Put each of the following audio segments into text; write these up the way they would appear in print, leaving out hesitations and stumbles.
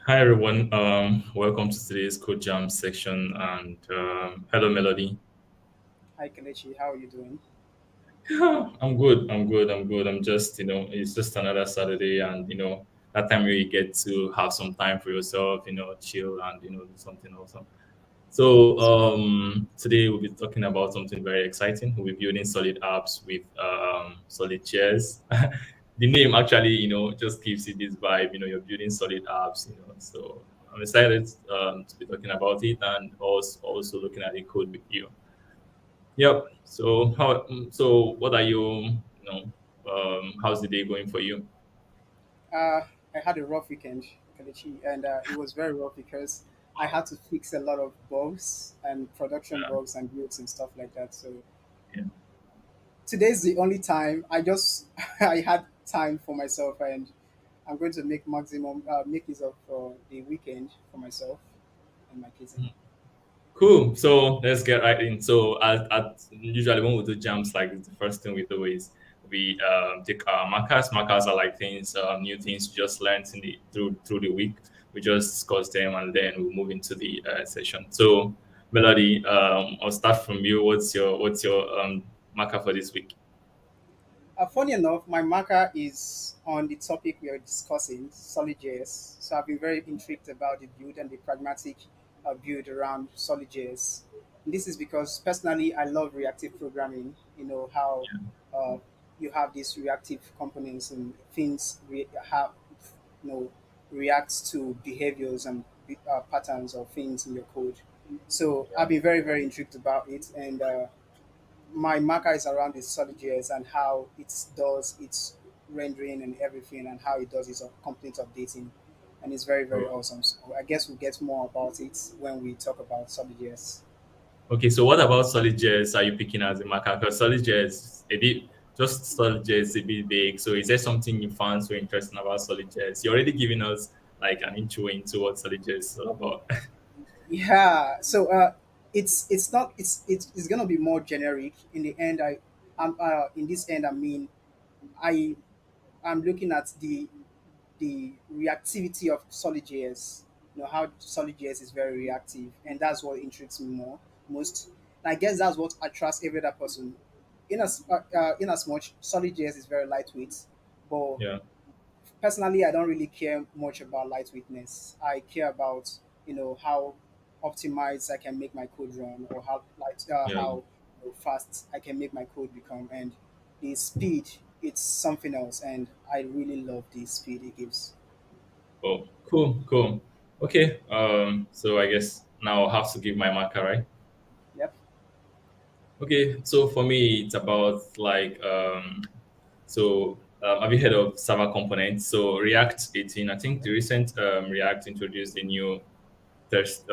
Hi everyone. Welcome to today's Code Jam section, and hello Melody. Hi Kelechi, how are you doing? I'm good. I'm good. I'm good. I'm just it's just another Saturday, and that time where you get to have some time for yourself, chill and do something awesome. So today we'll be talking about something very exciting. We'll be building solid apps with Solidjs. The name actually, just gives it this vibe. You're building solid apps. So I'm excited to be talking about it and also looking at the code with you. Yep. So what are you? How's the day going for you? Uh, I had a rough weekend, Kelechi, and it was very rough because I had to fix a lot of bugs and production Yeah. bugs and builds and stuff like that. So Yeah. today's the only time I just I had time for myself, and I'm going to make use of the weekend for myself and my kids. Cool. So let's get right in. So at usually when we do jams, like the first thing we do is we take our markers. Markers are like things, new things you just learned in the through the week. We just discuss them and then we move into the session. So Melody, I'll start from you. What's your marker for this week? Funny enough, my marker is on the topic we are discussing, Solidjs. So I've been very intrigued about the build and the pragmatic build around Solidjs. And this is because personally, I love reactive programming. You know how uh, you have these reactive components and things have, you know, reacts to behaviors and patterns or things in your code. So Yeah. I've been very, very intrigued about it, and my marker is around the Solidjs and how it does its rendering and everything and how it does its complete updating. And it's very, very Oh, awesome. So I guess we'll get more about it when we talk about Solidjs. okay. So what about Solidjs are you picking as a marker? Because Solidjs a bit just Solidjs a bit vague. So is there something you found so interesting about Solidjs? You're already giving us like an intro into what Solidjs is all about. Yeah. So it's not it's gonna be more generic in the end. I'm in this end. I mean, I I'm looking at the reactivity of SolidJS. You know how SolidJS is very reactive, and that's what intrigues me most. And I guess that's what attracts every other person. In as much SolidJS is very lightweight, but Yeah. personally, I don't really care much about lightweightness. I care about how optimized I can make my code run, or Yeah. how fast I can make my code become, and the speed. It's something else, and I really love the speed it gives. Oh, cool, cool. Okay. So I guess now I'll have to give my marker, right? Yep. Okay. So for me, it's about like have you heard of server components? So React 18, I think the recent React introduced a new thirst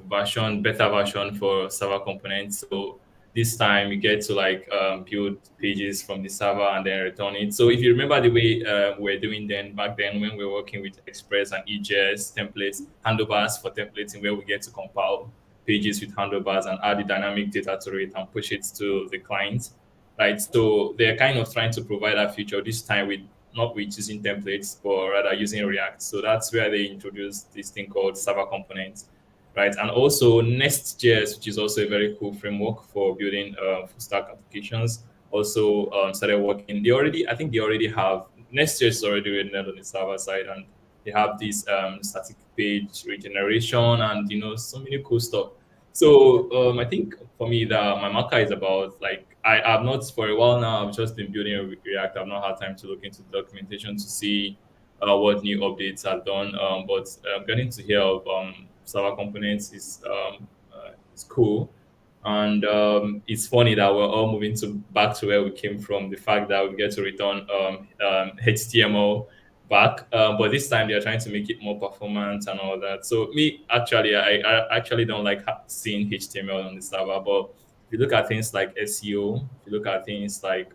version, beta version for server components. So this time you get to like build pages from the server and then return it. So if you remember the way we were doing then back then when we were working with Express and EJS templates, handlebars for templating, where we get to compile pages with handlebars and add the dynamic data to it and push it to the client. Right. So they're kind of trying to provide that feature this time with not with using templates, but rather using React. So that's where they introduced this thing called server components, right? And also Nest.js, which is also a very cool framework for building full stack applications, also started working. I think they already have Nest.js is already rendered on the server side, and they have this static page regeneration and so many cool stuff. So I think for me that my marker is about like I have not for a while now. I've just been building React. I've not had time to look into documentation to see what new updates are done. But getting to hear of server components is cool, and it's funny that we're all moving to back to where we came from. The fact that we get to return HTML back, but this time they are trying to make it more performant and all that. So me actually, I actually don't like seeing HTML on the server, but if you look at things like SEO, if you look at things like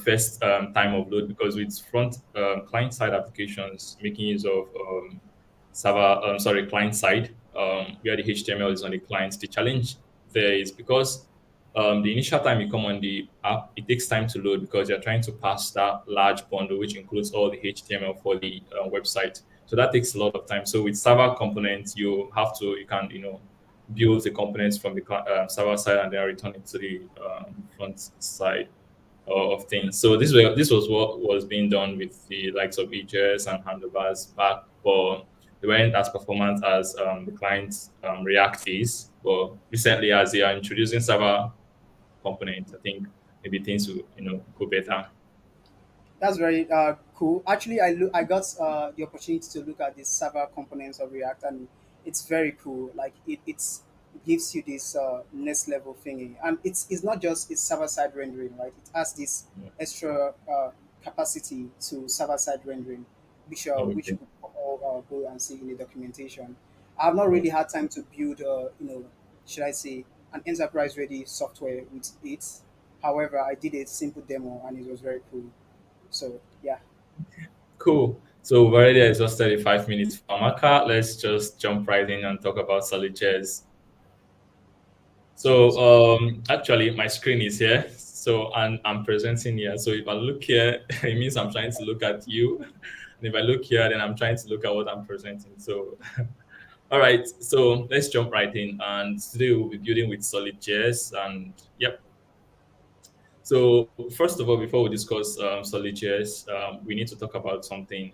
first time of load, because with front client side applications making use of client side, where the HTML is on the client, the challenge there is because the initial time you come on the app, it takes time to load because you're trying to pass that large bundle, which includes all the HTML for the website. So that takes a lot of time. So with server components, you can, build the components from the server side and then return it to the front side of things. So this was what was being done with the likes of edges and handlebars back, but they weren't as performant as the client's React is. But recently, as they are introducing server components, I think maybe things will go better. That's very cool. Actually, I got the opportunity to look at the server components of React, and it's very cool. Like it gives you this next level thingy, and it's not just it's server side rendering, right? It has this Yeah. extra capacity to server side rendering, which Okay. you could all go and see in the documentation. I have not really Okay. had time to build, should I say, an enterprise ready software with it. However, I did a simple demo, and it was very cool. So yeah, Cool. So we've already exhausted the 5 minutes for Amaka. Let's just jump right in and talk about Solidjs. So sounds actually my screen is here. So and I'm presenting here. So if I look here, it means I'm trying to look at you. And if I look here, then I'm trying to look at what I'm presenting. So all right, so let's jump right in. And today we'll be building with Solidjs. And yep. So first of all, before we discuss Solidjs, we need to talk about something,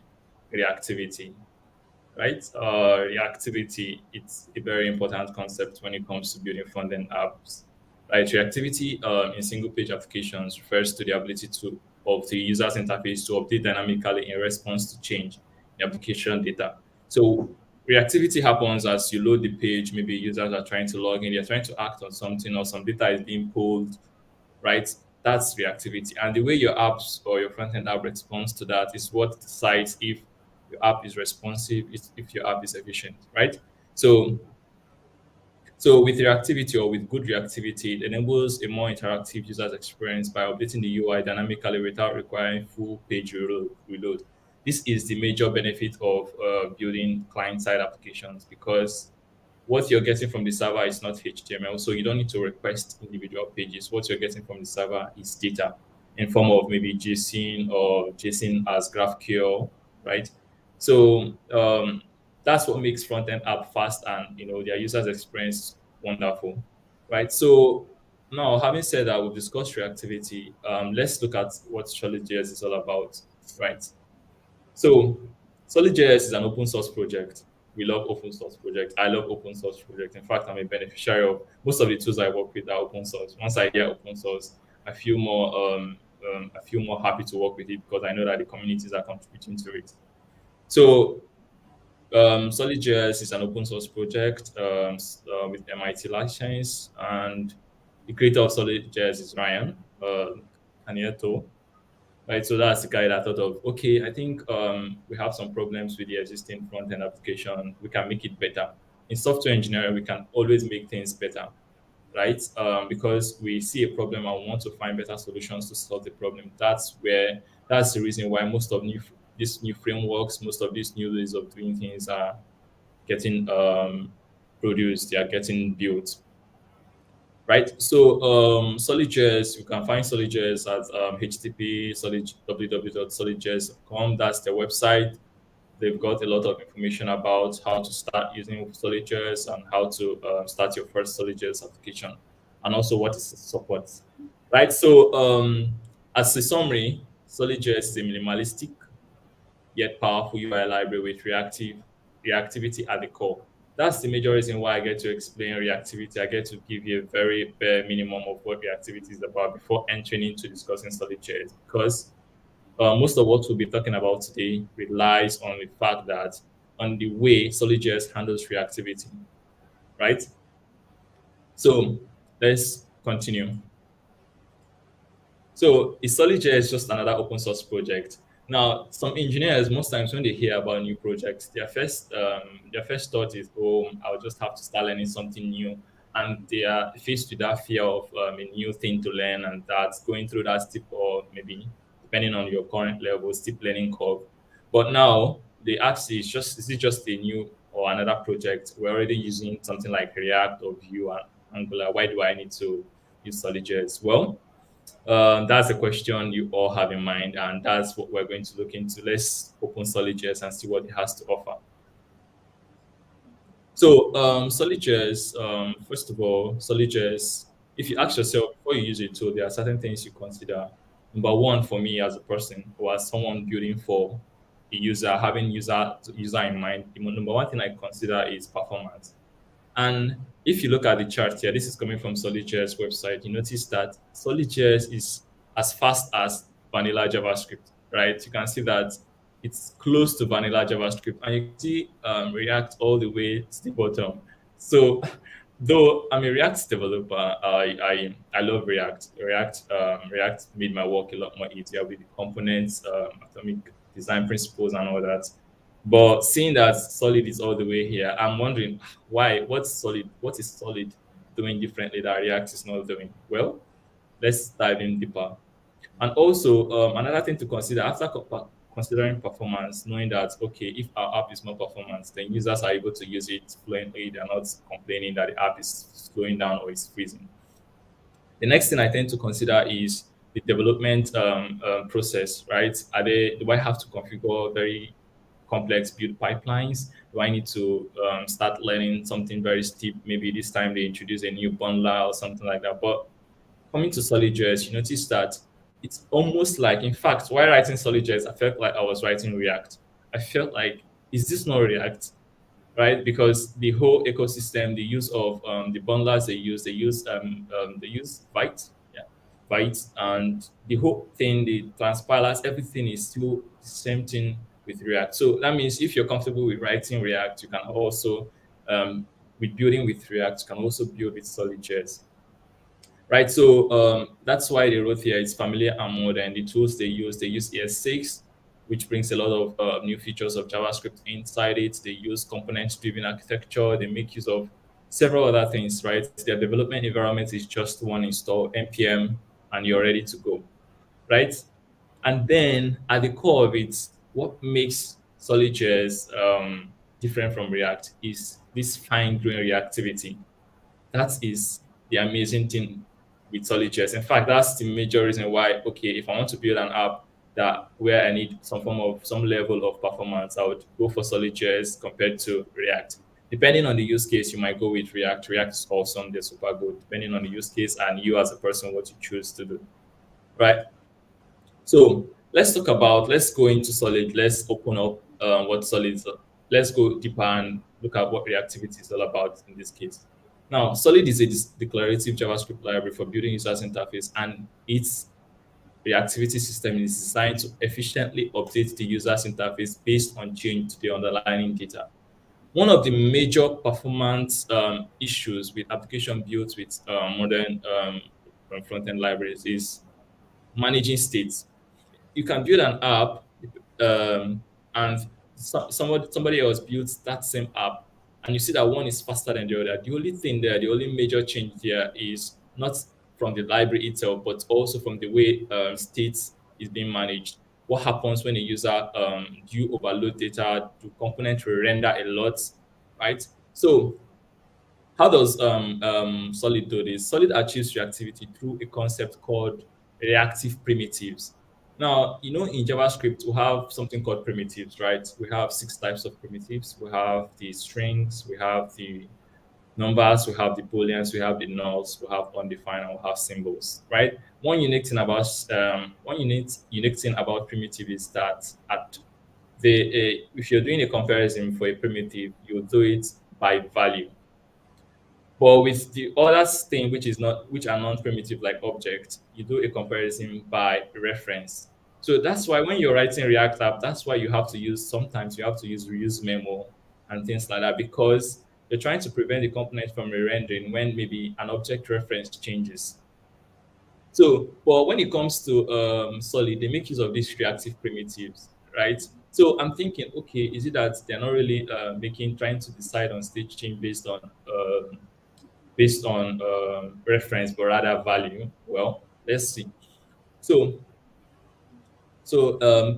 reactivity, right? Reactivity, it's a very important concept when it comes to building front-end apps. Right? Reactivity in single-page applications refers to the ability of the user's interface to update dynamically in response to change in application data. So reactivity happens as you load the page. Maybe users are trying to log in, they're trying to act on something, or some data is being pulled, right? That's reactivity. And the way your apps or your front end app responds to that is what decides if your app is responsive, if your app is efficient, right? So, so with reactivity or with good reactivity, it enables a more interactive user's experience by updating the UI dynamically without requiring full page reload. This is the major benefit of building client-side applications because what you're getting from the server is not HTML, so you don't need to request individual pages. What you're getting from the server is data in form of maybe JSON or JSON as GraphQL, right? So that's what makes front end app fast and their users experience wonderful, right? So now, having said that, we've discussed reactivity. Let's look at what Solid.js is all about, right? So Solid.js is an open source project. We love open source projects. I love open source projects. In fact, I'm a beneficiary of most of the tools I work with are open source. Once I hear open source, I feel more happy to work with it because I know that the communities are contributing to it. So Solid.js is an open source project with MIT license, and the creator of Solid.js is Ryan Canieto. Right, so that's the guy that thought of, okay, I think we have some problems with the existing front end application. We can make it better. In software engineering, we can always make things better, right? Because we see a problem and we want to find better solutions to solve the problem. That's the reason why most of these new frameworks, most of these new ways of doing things are getting produced. They are getting built, right? So Solidjs, you can find Solidjs at http www.solidjs.com. That's their website. They've got a lot of information about how to start using Solidjs and how to start your first Solidjs application, and also what it supports, right? So as a summary, Solidjs is a minimalistic yet powerful UI library with reactivity at the core. That's the major reason why I get to explain reactivity. I get to give you a very bare minimum of what reactivity is about before entering into discussing Solidjs, because most of what we'll be talking about today relies on the fact that on the way Solidjs handles reactivity, right? So let's continue. So is Solidj just another open source project? Now, some engineers most times when they hear about new projects, their first thought is, "Oh, I'll just have to start learning something new," and they are faced with that fear of a new thing to learn, and that's going through that steep or maybe depending on your current level, steep learning curve. But now they ask, is it just a new or another project? We're already using something like React or Vue and Angular. Why do I need to use Solidjs? Well, that's a question you all have in mind, and that's what we're going to look into. Let's open Solidjs and see what it has to offer. So, Solidjs, first of all, Solidjs, if you ask yourself before you use a tool, there are certain things you consider. Number one, for me as a person or as someone building for a user, having user in mind, the number one thing I consider is performance. And if you look at the chart here, this is coming from Solidjs website. You notice that Solidjs is as fast as vanilla JavaScript, right? You can see that it's close to vanilla JavaScript, and you can see React all the way to the bottom. So, though I'm a React developer, I love React. React made my work a lot more easier with the components, atomic design principles, and all that. But seeing that Solid is all the way here, I'm wondering why. What is Solid doing differently that React is not doing? Well, let's dive in deeper. And also, another thing to consider after considering performance, knowing that okay, if our app is not performance, then users are able to use it fluently. They're not complaining that the app is slowing down or is freezing. The next thing I tend to consider is the development process, right? Do I have to configure very complex build pipelines? Do I need to start learning something very steep? Maybe this time they introduce a new bundler or something like that. But coming to Solidjs, you notice that it's almost like, in fact, while writing Solidjs, I felt like I was writing React. I felt like, is this not React? Right? Because the whole ecosystem, the use of the bundlers they use Byte, yeah, Byte, and the whole thing, the transpilers, everything is still the same thing with React. So that means if you're comfortable with writing React, you can also with building with React, you can also build with Solidjs. Right, so that's why they wrote here it's familiar and modern. The tools they use ES6, which brings a lot of new features of JavaScript inside it. They use component-driven architecture. They make use of several other things, right? Their development environment is just one install, npm, and you're ready to go, right? And then at the core of it, what makes Solidjs different from React is this fine-grained reactivity. That is the amazing thing with Solidjs. In fact, that's the major reason why, okay, if I want to build an app that where I need some level of performance, I would go for Solidjs compared to React. Depending on the use case, you might go with React. React is awesome, they're super good, depending on the use case and you as a person, what you choose to do. Right. So let's go into Solid. Let's open up what Solid is. Let's go deeper and look at what reactivity is all about in this case. Now, Solid is a declarative JavaScript library for building users interface, and its reactivity system is designed to efficiently update the user's interface based on change to the underlying data. One of the major performance issues with application built with modern front-end libraries is managing states. You can build an app and somebody else builds that same app and you see that one is faster than the other. The only thing there, the only major change there is not from the library itself, but also from the way states is being managed. What happens when a user do overload data? Do components render a lot, right? So how does Solid do this? Solid achieves reactivity through a concept called reactive primitives. Now, you know, in JavaScript, we have something called primitives, right? We have 6 types of primitives. We have the strings, we have the numbers, we have the booleans, we have the nulls, we have undefined, and we have symbols, right? One unique thing about primitive is that at if you're doing a comparison for a primitive, you do it by value. But with the other thing, which are non-primitive like objects, you do a comparison by reference. So that's why when you're writing React app, that's why sometimes you have to use reuse memo and things like that because you're trying to prevent the component from re-rendering when maybe an object reference changes. So, but when it comes to Solid, they make use of these reactive primitives, right? So I'm thinking, okay, is it that they're not really trying to decide on state change based on reference, but rather value? Well, let's see. So,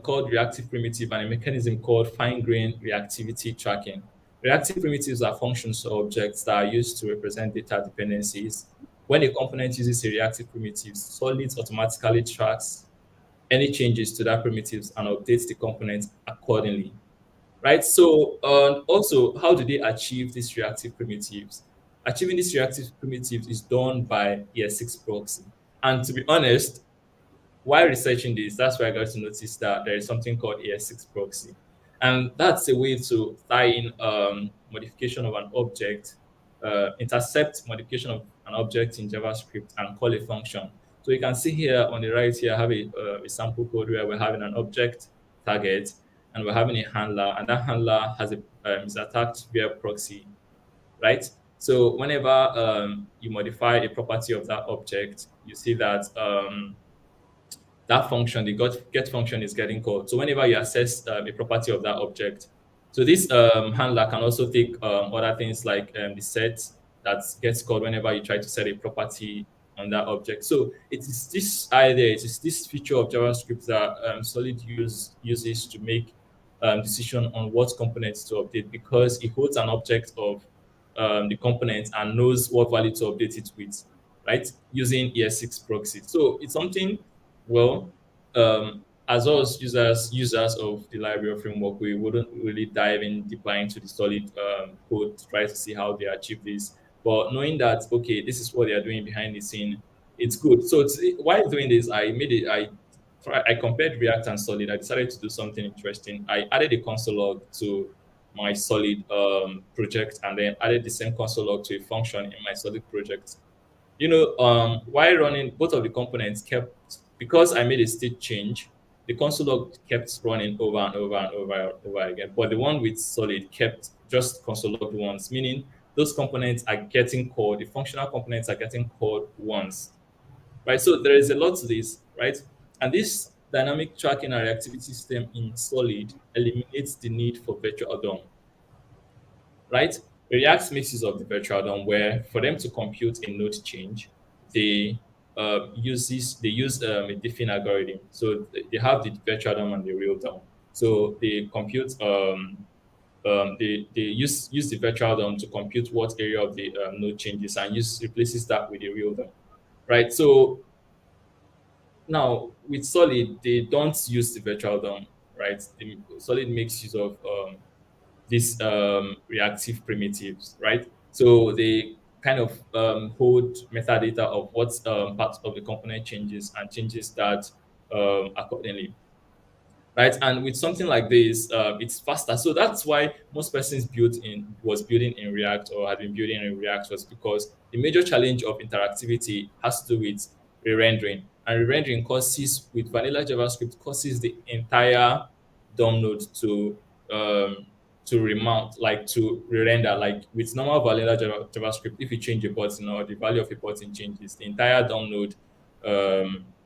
called reactive primitive and a mechanism called fine-grained reactivity tracking. Reactive primitives are functions or objects that are used to represent data dependencies, when a component uses a reactive primitive, Solid automatically tracks any changes to that primitives and updates the component accordingly. Right. So, also, how do they achieve these reactive primitives? Achieving these reactive primitives is done by ES6 proxy. And to be honest, while researching this, that's where I got to notice that there is something called ES6 proxy. And that's a way to tie in modification of an object, intercept modification of an object in JavaScript and call a function. So you can see here on the right here, I have a sample code where we're having an object target and we're having a handler, and that handler has is attacked via proxy, right? So whenever you modify a property of that object, you see that that function, the get function is getting called. So whenever you access a property of that object, so this handler can also take other things like the set that gets called whenever you try to set a property on that object. So it is this idea, it is this feature of JavaScript that uses to make decision on what components to update because it holds an object of the component and knows what value to update it with, right? Using ES6 proxy. So it's something well, as us users of the library or framework, we wouldn't really dive in deeper into the solid code to try to see how they achieve this. But knowing that okay, this is what they are doing behind the scene, it's good. So while doing this, I compared React and Solid. I decided to do something interesting. I added a console log to my Solid project, and then added the same console log to a function in my Solid project. While running, both of the components kept, because I made a state change, the console log kept running over and over and over and over again. But the one with Solid kept just console logged once, meaning those components are getting called, the functional components are getting called once, right? So there is a lot to this, right? And this dynamic tracking and reactivity system in Solid eliminates the need for virtual DOM, right? React makes use of the virtual DOM where for them to compute a node change, they they use a different algorithm. So they have the virtual DOM and the real DOM. So they compute they use the virtual DOM to compute what area of the node changes and replaces that with the real DOM, right? So now with Solid, they don't use the virtual DOM, right? Solid makes use of these reactive primitives, right? So they kind of hold metadata of what part of the component changes and changes that accordingly, right? And with something like this, it's faster. So that's why most persons was building in React or had been building in React was because the major challenge of interactivity has to do with re-rendering. And re-rendering causes with vanilla JavaScript causes the entire DOM node um, to remount, like to re-render. Like with normal vanilla JavaScript, if you change a button or the value of a button changes, the entire DOM node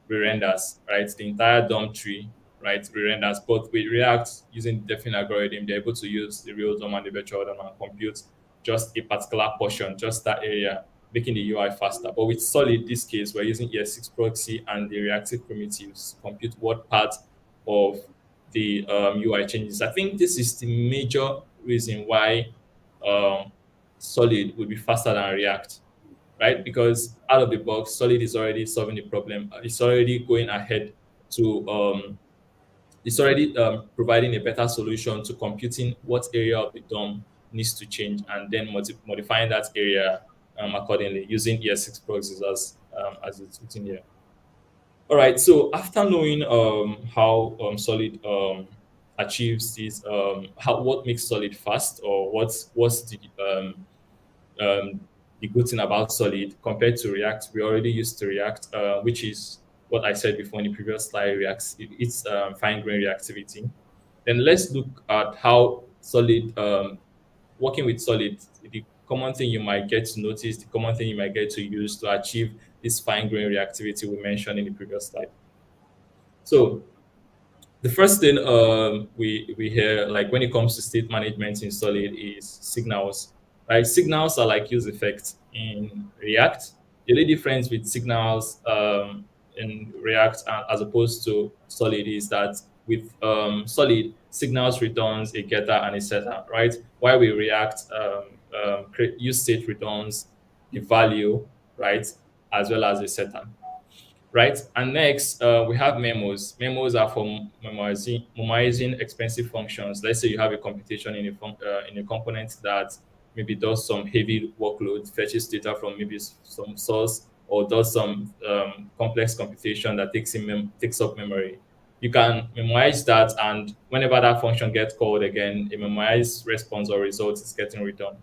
re-renders, right? The entire DOM tree, right, re-renders. But with React, using the definite algorithm, they're able to use the real DOM and the virtual DOM and compute just a particular portion, just that area, making the UI faster. But with Solid, this case, we're using ES6 proxy and the reactive primitives to compute what part of the UI changes. I think this is the major reason why um, Solid would be faster than React, right? Because out of the box, Solid is already solving the problem. It's already going ahead to it's already providing a better solution to computing what area of the DOM needs to change and then modifying that area accordingly using ES6 proxies as it's written here. All right. So after knowing how Solid achieves this, how what makes Solid fast, or what's um, the good thing about Solid compared to React, we already used to React, which is what I said before in the previous slide. It's fine-grained reactivity. Then let's look at how Solid, working with Solid, the common thing you might get to notice, the common thing you might get to use to achieve this fine-grained reactivity we mentioned in the previous slide. So the first thing we hear, like when it comes to state management in Solid, is signals. Right, signals are like use effects in React. The only difference with signals in React as opposed to Solid is that with Solid, signals returns a getter and a setter. Right, while we React use state returns the value. Right, as well as a setter, right? And next, we have memos. Memos are for memorizing expensive functions. Let's say you have a computation in a component that maybe does some heavy workload, fetches data from maybe some source, or does some complex computation that takes up memory. You can memorize that, and whenever that function gets called again, a memorized response or result is getting returned,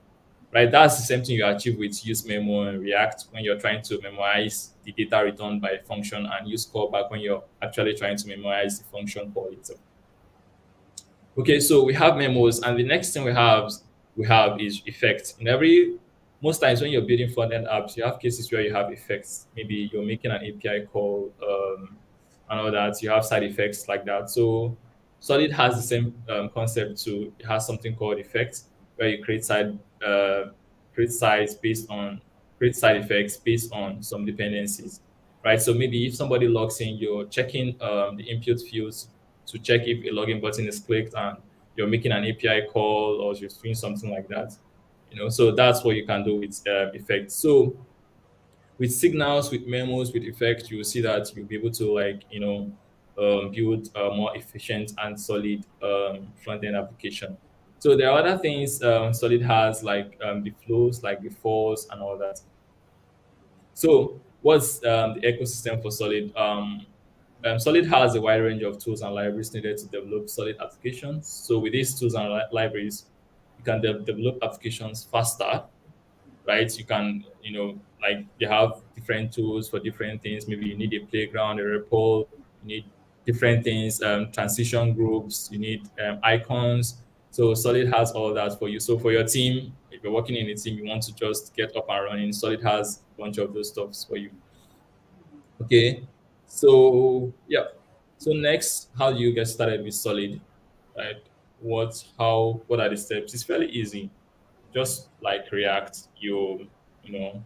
right? That's the same thing you achieve with use memo and React when you're trying to memorize the data returned by a function, and use callback when you're actually trying to memorize the function call itself. Okay, so we have memos, and the next thing we have is effects. In every Most times when you're building front-end apps, you have cases where you have effects. Maybe you're making an API call, and all that. You have side effects like that. So Solid has the same concept too. It has something called effects, where you create sides based on create side effects based on some dependencies, right? So maybe if somebody logs in, you're checking the input fields to check if a login button is clicked, and you're making an API call, or you're doing something like that. So that's what you can do with effects. So with signals, with memos, with effects, you will see that you'll be able to build a more efficient and solid front end application. So there are other things Solid has, like the flows, like the force and all that. So what's the ecosystem for Solid? Solid has a wide range of tools and libraries needed to develop Solid applications. So with these tools and libraries, you can develop applications faster, right? You can, like they have different tools for different things. Maybe you need a playground, a repo, you need different things, transition groups, you need icons. So Solid has all that for you. So for your team, if you're working in a team, you want to just get up and running, Solid has a bunch of those stuffs for you. Okay. So yeah. So next, how do you get started with Solid? Right? What are the steps? It's fairly easy. Just like React, you know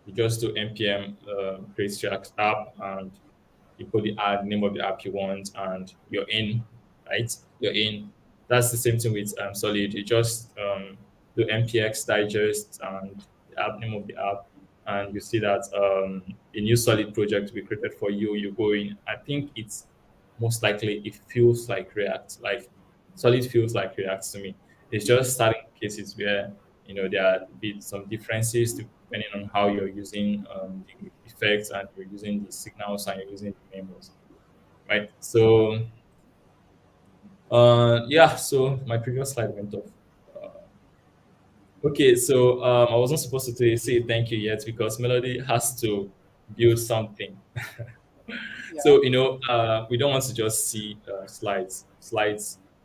you just do npm create React app, and you put the name of the app you want, and you're in, right? You're in. That's the same thing with Solid. You just do npx digest and the app name of the app, and you see that a new Solid project will be created for you. You go in. I think it's most likely it feels like React. Like Solid feels like React to me. It's just starting cases where there are some differences depending on how you're using the effects, and you're using the signals, and you're using the memos, right? So yeah, so my previous slide went off. Okay, so I wasn't supposed to say thank you yet, because Melody has to build something. Yeah. So we don't want to just see slides.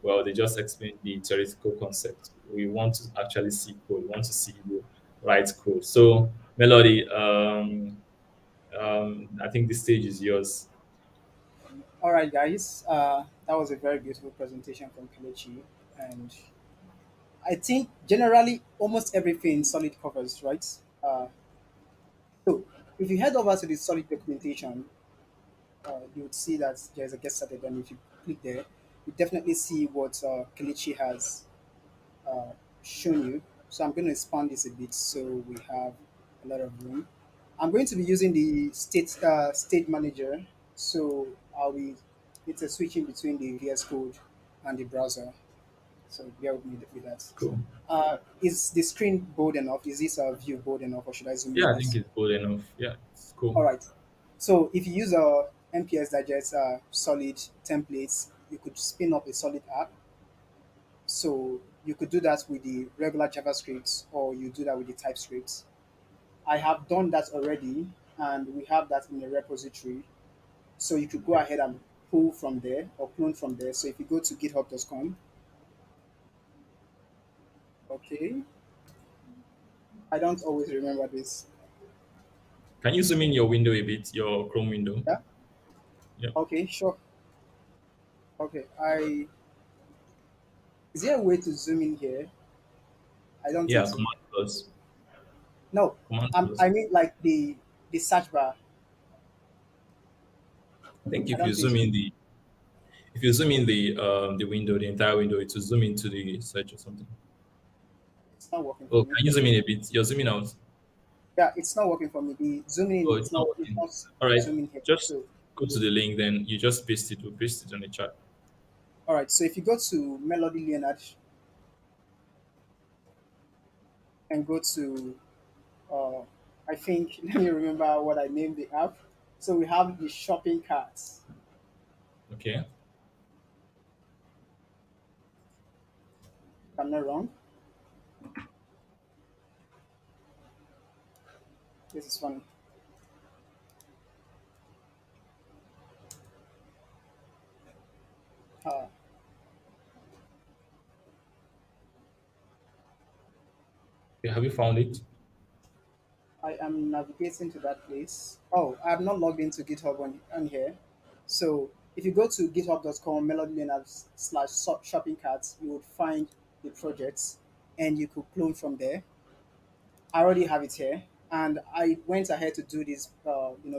Well, they just explain the theoretical concept. We want to actually see code. We want to see you write code. So Melody, I think the stage is yours. All right, guys. That was a very beautiful presentation from Kelechi, and I think generally almost everything Solid covers, right? Uh, so if you head over to the Solid documentation, you would see that there's a get started, and if you click there, you definitely see what Kelechi has uh, shown you. So I'm going to expand this a bit so we have a lot of room. I'm going to be using the state manager, so I'll be it's a switching between the VS Code and the browser. So bear with me with that. Cool. Is the screen bold enough? Is this view bold enough, or should I zoom in Yeah, a I think bit? it's good enough. Yeah, it's cool. All right. So if you use a NPS Digest solid templates, you could spin up a solid app. So you could do that with the regular JavaScript, or you do that with the TypeScript. I have done that already, and we have that in a repository. So you could go ahead and pull from there or clone from there. So if you go to github.com, okay, I don't always remember this. Can you zoom in your window a bit, your Chrome window? Yeah. Yeah. Okay. Sure. Okay. Is there a way to zoom in here? I don't Yeah, think so. Command plus. No. Command I plus. mean like the search bar. I think I don't think so. if you zoom in the window, the entire window, it will zoom into the search or something. It's not working for Oh, me. can you zoom in a bit? You're zooming out. Yeah, it's not working for me. The zooming in, Oh, it's it's not not, it's working. not All right, zooming here. just So, go to the link. Then you just paste it. We'll paste it on the chat. all right. So if you go to Melody Leonard and go to, uh, I think, let me remember what I named the app. So we have the shopping carts. Okay. If I'm not wrong. This is funny. Uh, Okay, have you found it? I am navigating to that place. Oh, I have not logged into GitHub on here. So if you go to github.com /slash shopping carts, you would find the projects and you could clone from there. I already have it here, and I went ahead to do this,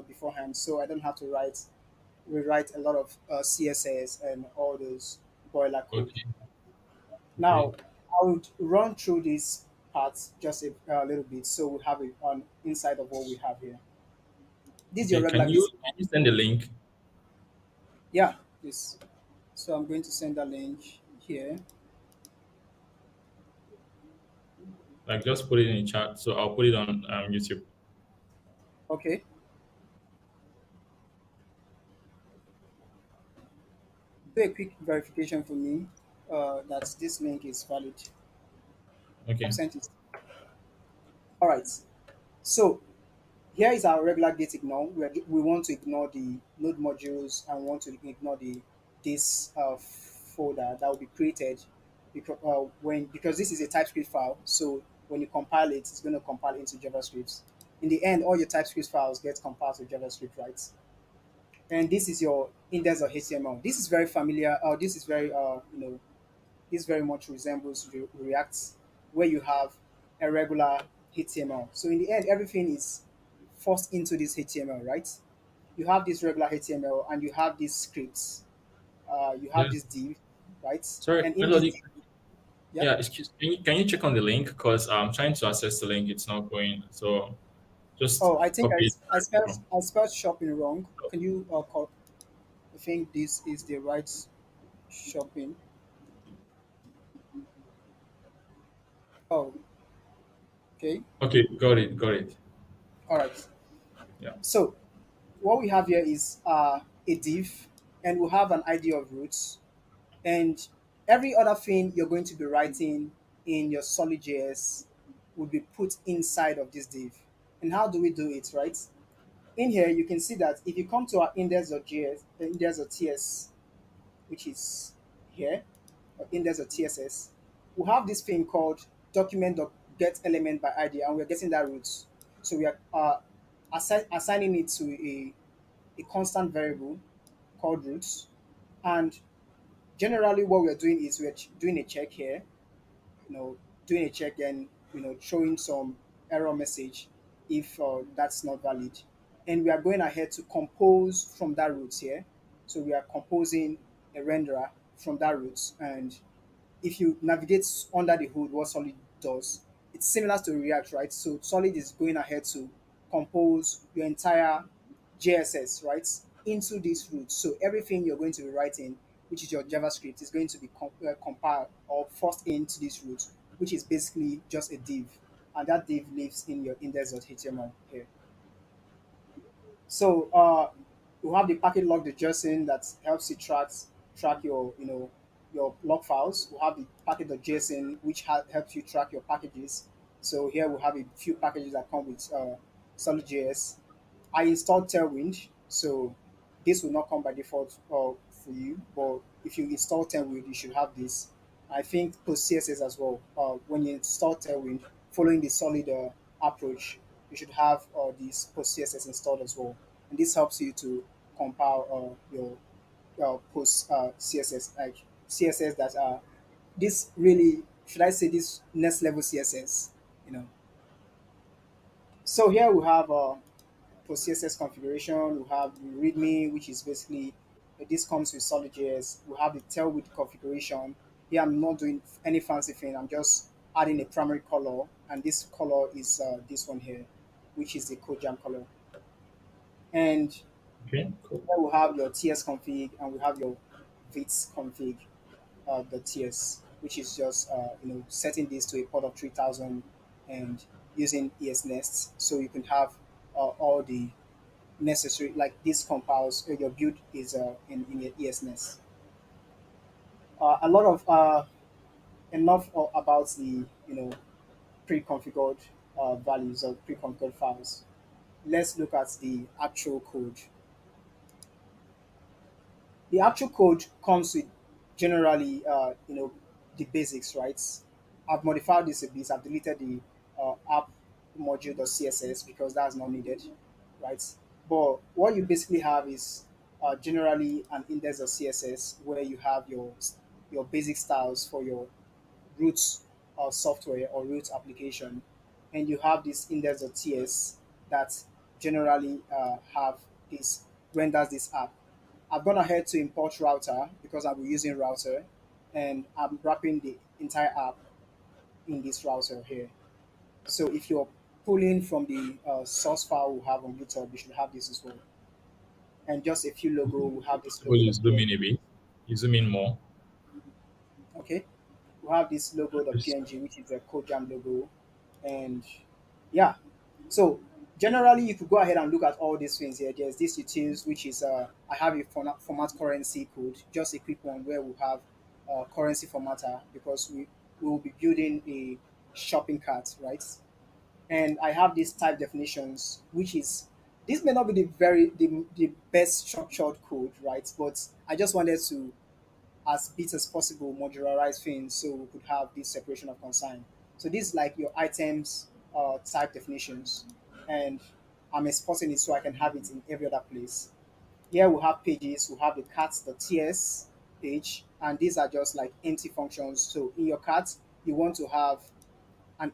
beforehand, so I don't have to rewrite a lot of CSS and all those boiler code. Okay. Now, Okay. I would run through these parts just a little bit, so we have it on inside of what we have here. This is your Okay. regular basic. Can you send the link? Yeah, this. So I'm going to send a link here. Like just put it in the chat. So I'll put it on YouTube. Okay, do a quick verification for me that this link is valid. I've Okay. sent it. All right. So here is our regular gate ignore. We want to ignore the node modules and want to ignore the this folder that will be created because this is a TypeScript file. So when you compile it, it's going to compile into JavaScript. In the end, all your TypeScript files get compiled to JavaScript, right? And this is your index of HTML. This is very familiar. This is very this very much resembles React, where you have a regular HTML. So in the end, everything is forced into this HTML, right? You have this regular HTML and you have these scripts. You have Yeah. this div, right? Sorry, And in this Melody. div, yeah. Yeah, excuse. Can you check on the link? Because I'm trying to access the link. It's not going. So just Oh, I think copy it. I spelled shopping wrong. Can you call? I think this is the right shopping. Oh, okay. Okay, got it. Got it. All right. Yeah. So what we have here is a div, and we have an ID of roots, and every other thing you're going to be writing in your Solid.js will be put inside of this div. And how do we do it, right? In here, you can see that if you come to our index.js, index.ts, which is here, or index.tss, we have this thing called document.get element by ID, and we're getting that root. So we are assigning it to a constant variable called roots. And generally, what we're doing is we're doing a check here, you know, doing a check and throwing some error message if that's not valid. And we are going ahead to compose from that root here. So we are composing a renderer from that root. And if you navigate under the hood, what Solid does, it's similar to React, right? So Solid is going ahead to compose your entire JSS, right, into this root. So everything you're going to be writing, which is your JavaScript, is going to be compiled or forced into this root, which is basically just a div, and that div lives in your index.html here. So you have the package log the JSON that helps you track your your log files. We have the package.json which helps you track your packages. So here we have a few packages that come with Solid.js. I installed Tailwind, so this will not come by default for you. But if you install Tailwind, you should have this. I think post CSS as well. When you install Tailwind, following the solid approach, you should have this post CSS installed as well, and this helps you to compile your post CSS, like CSS that are this really, should I say, this next level CSS, you know. So here we have for CSS configuration, we have the README, which is basically this comes with Solid.js. We have the Tailwind configuration. Here I'm not doing any fancy thing. I'm just adding a primary color, and this color is this one here. which is the code jam color. And Okay, cool. then we have your TS config, and we have your vits config, the TS, which is just setting this to a port of 3000 and using ES nests, so you can have all the necessary, like this compiles, your build is in your ES nest. A lot of enough about the pre-configured values or pre-configured files. Let's look at the actual code. The actual code comes with generally the basics, right? I've modified this a bit. I've deleted the app module.css because that's not needed, right? But what you basically have is generally an index.css where you have your basic styles for your root software or root application, and you have this index.ts that generally have this renders this app. I've gone ahead to import router because I'll be using router, and I'm wrapping the entire app in this router here. So if you're pulling from the source file we have on GitHub, you should have this as well. And just a few logo, we have this Will you zoom logo.png. in a bit? You zoom in more. Okay, we have this logo.png, which is a CodeJam logo, and yeah. So generally, you could go ahead and look at all these things here. There's this utils, which is I have a format currency code, just a quick one where we have currency formatter because we will be building a shopping cart, right? And I have these type definitions, which is this may not be the best structured code, right? But I just wanted to as bit as possible modularize things so we could have this separation of concern. So this is like your items type definitions, and I'm exporting it so I can have it in every other place. Here we have pages, we have the carts, the TS page, and these are just like empty functions. So in your cart, you want to have an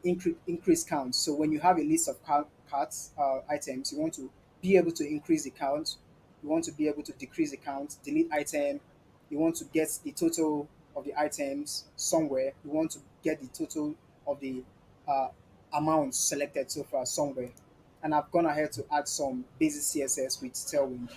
increase count. So when you have a list of carts items, you want to be able to increase the count. You want to be able to decrease the count, delete item. You want to get the total of the items somewhere. You want to get the total of the uh, amounts selected so far somewhere. And I've gone ahead to add some basic CSS with Tailwind.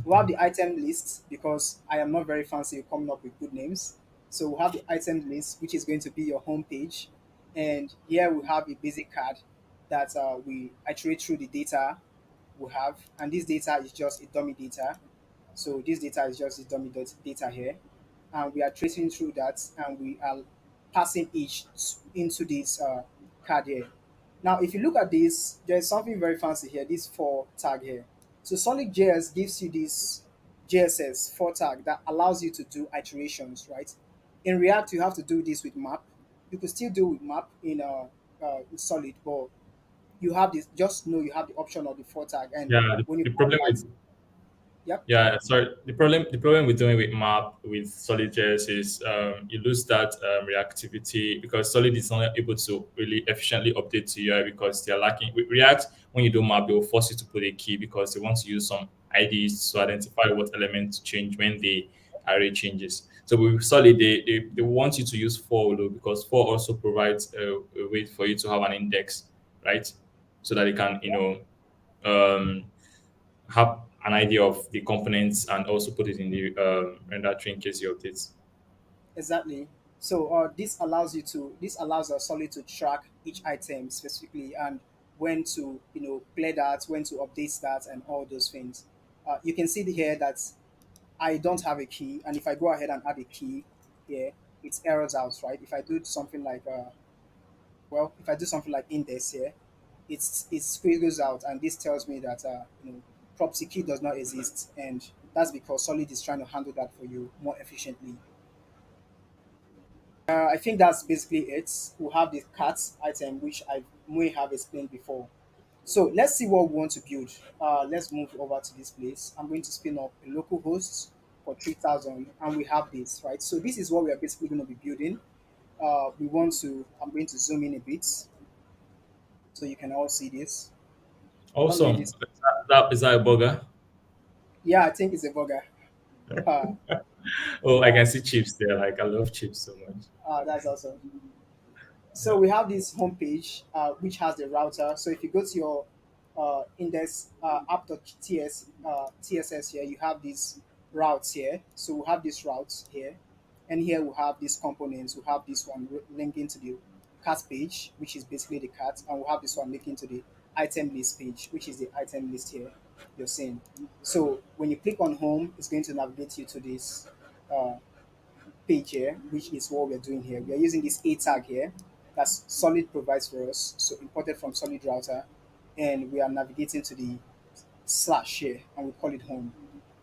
We have the item list because I am not very fancy with coming up with good names. So we have the item list, which is going to be your home page. And here we have a basic card that we iterate through the data we have. And this data is just a dummy data. So this data is just the dummy data here. And we are tracing through that and we are passing each into this card here. Now, if you look at this, there's something very fancy here, this for tag here. So Solidjs gives you this JSS for tag that allows you to do iterations, right? In React, you have to do this with map. You could still do with map in Solid, but you have this. Just know you have the option of the for tag, and Yeah, when you the call problem that, with yep, Yeah, sorry. The problem with doing with map with Solidjs is you lose that reactivity because Solid is not able to really efficiently update to UI because they're lacking. With React, when you do map, they will force you to put a key because they want to use some IDs to identify what element to change when the array changes. So with Solid, they want you to use for loop because for also provides a way for you to have an index, right? So that it can, um, have an idea of the components and also put it in the render tree in case you update. exactly. So this allows us Solid to track each item specifically and when to clear that, when to update that, and all those things. You can see here that I don't have a key, and if I go ahead and add a key here, it errors out, right? If I do something like if I do something like index here, it squiggles out, and this tells me that property key does not exist, and that's because Solid is trying to handle that for you more efficiently. I think that's basically it. We'll have the cat item, which I may have explained before. So let's see what we want to build. Let's move over to this place. I'm going to spin up a local host for 3000, and we have this, right? So this is what we are basically going to be building. I'm going to zoom in a bit so you can all see this. I don't know if Awesome. this, Is that a bugger? yeah, I think it's a bugger. Uh, Oh, I yeah, can see chips there. Like I love chips so much. that's awesome. So we have this homepage which has the router. So if you go to your index app.tss here, you have these routes here. So we have these routes here, and here we have these components. We have this one linking to the cart page, which is basically the cart, and we have this one linking to the item list page, which is the item list here you're seeing. So when you click on home, it's going to navigate you to this uh, page here, which is what we're doing here. We are using this A tag here that's Solid provides for us, so imported from Solid router, and we are navigating to the slash here, and we call it home.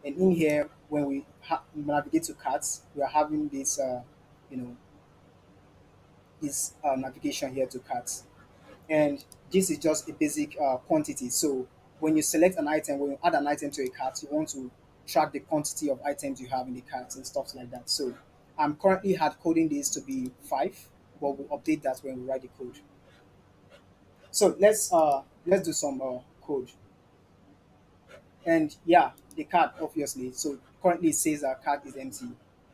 And in here, when we navigate to carts, we are having this, you know, this navigation here to carts, and this is just a basic quantity. So when you select an item, when you add an item to a cart, you want to track the quantity of items you have in the cart and stuff like that. So I'm currently hard coding this to be 5, but we'll update that when we write the code. So let's do some code. And yeah, the cart obviously. So currently it says our cart is empty,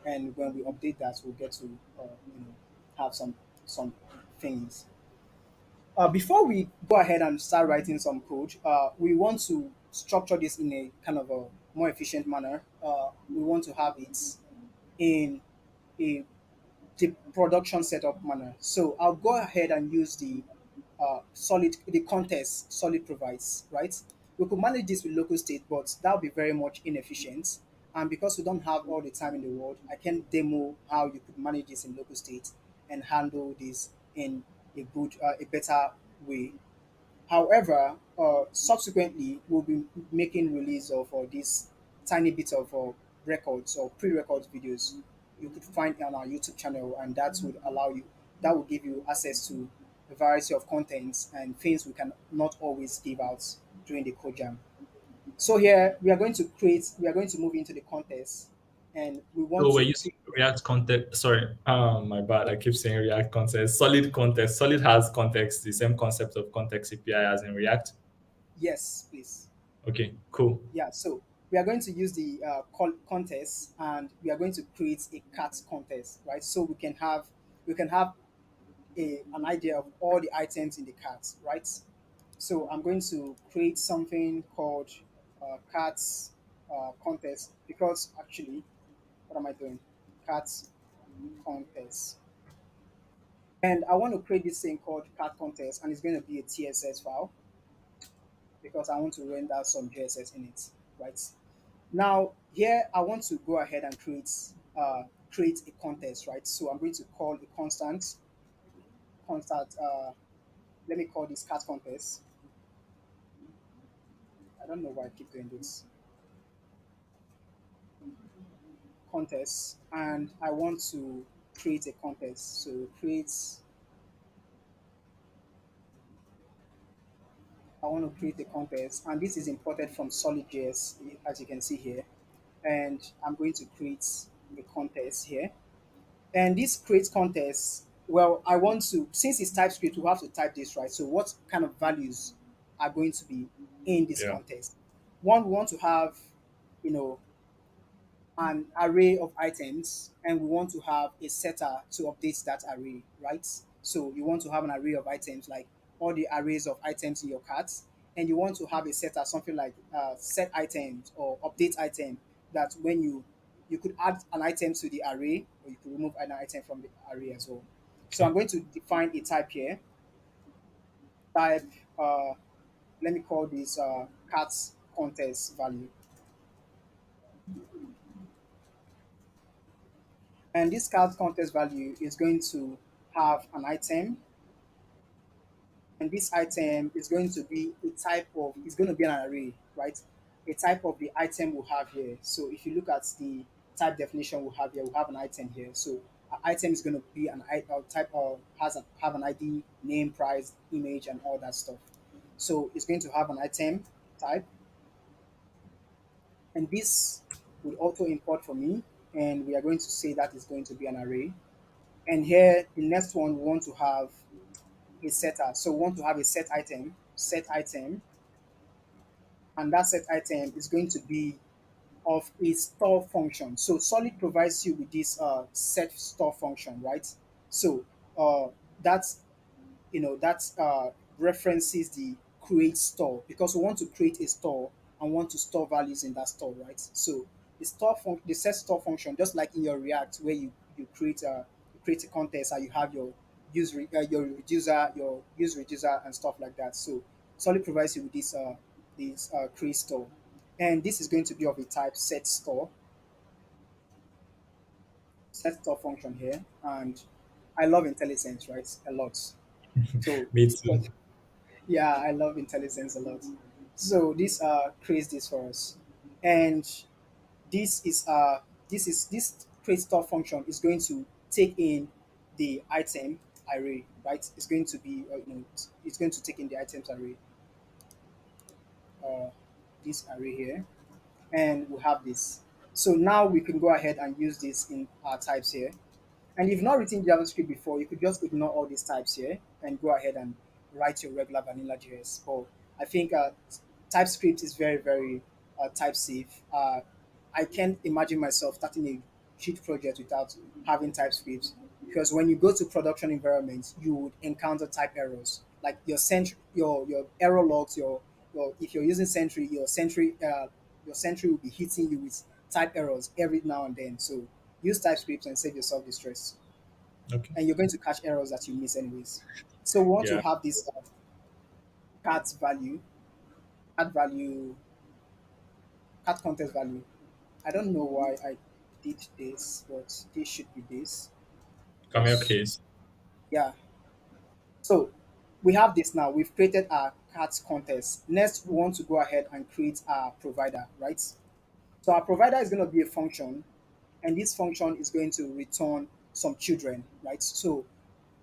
and when we update that, we'll get to you know have some things. Before we go ahead and start writing some code, we want to structure this in a kind of a more efficient manner. We want to have it in a the production setup manner. So I'll go ahead and use the contest Solid provides, right? We could manage this with local state, but that would be very much inefficient. And because we don't have all the time in the world, I can demo how you could manage this in local state and handle this in a better way. However, subsequently, we'll be making release of this tiny bit of records or pre-record videos you could find on our YouTube channel, and that would give you access to a variety of contents and things we can not always give out during the code jam. So here we are going to move into the contest, and we want So we're to using React context. Sorry, my bad. I keep saying React context. Solid context. Solid has context, the same concept of context API as in React. yes, please. Okay, cool. Yeah, so we are going to use the contest, and we are going to create a cat contest, right? So we can have an idea of all the items in the cart, right? So I'm going to create something called cats contest, because actually, what am I doing? Cats contest. And I want to create this thing called cat contest, and it's going to be a TSS file because I want to render some JSS in it, right? Now here I want to go ahead and create a contest, right? So I'm going to call a constant. Let me call this cat contest. I don't know why I keep doing this contest, and I want to create a contest. So create. I want to create a contest, and this is imported from Solidjs, as you can see here. And I'm going to create a contest here. And this create contest, well, I want to, since it's TypeScript, we have to type this, right? So what kind of values are going to be in this Yeah. contest? One, we want to have, you know, an array of items, and we want to have a setter to update that array, right? So you want to have an array of items, like all the arrays of items in your cart, and you want to have a setter, something like set items or update item, that when you could add an item to the array, or you could remove an item from the array as well. So I'm Okay. going to define a type here. Type, uh, let me call this cart contest value. And this card contest value is going to have an item, and this item is going to be a type of, it's going to be an array, right? A type of the item we have here. So if you look at the type definition we have here, we have an item here. So an item is going to be type of, have an ID, name, price, image, and all that stuff. So it's going to have an item type, and this will auto import for me, and we are going to say that is going to be an array. And here, the next one, we want to have a setter. So we want to have a set item, and that set item is going to be of a store function. So Solid provides you with this set store function, right? So uh, that that references the create store, because we want to create a store and want to store values in that store, right? So the set store function, just like in your React, where you create a contest and you have your use reducer and stuff like that. So Solid provides you with this create store, and this is going to be of a type set store function here. And I love IntelliSense, right? A lot. So Me too. yeah, I love IntelliSense a lot. So this creates this for us, and this is this create store function is going to take in the item array, right? It's going to be it's going to take in the items array, uh, this array here, and we have this. So now we can go ahead and use this in our types here. And if you've not written JavaScript before, you could just ignore all these types here and go ahead and write your regular vanilla JS. But I think TypeScript is very, very type safe. I can't imagine myself starting a cheat project without having TypeScript, because when you go to production environments, you would encounter type errors. Like your error logs, your if you're using Sentry, your Sentry will be hitting you with type errors every now and then. So use TypeScript and save yourself the stress. Okay. And you're going to catch errors that you miss anyways. So we want to Yeah. have this cat value, cat value, cat context value. I don't know why I did this, but this should be this. Camel Because case. yeah. So we have this now. We've created our cat contest. Next, we want to go ahead and create our provider, right? So our provider is going to be a function, and this function is going to return some children, right? So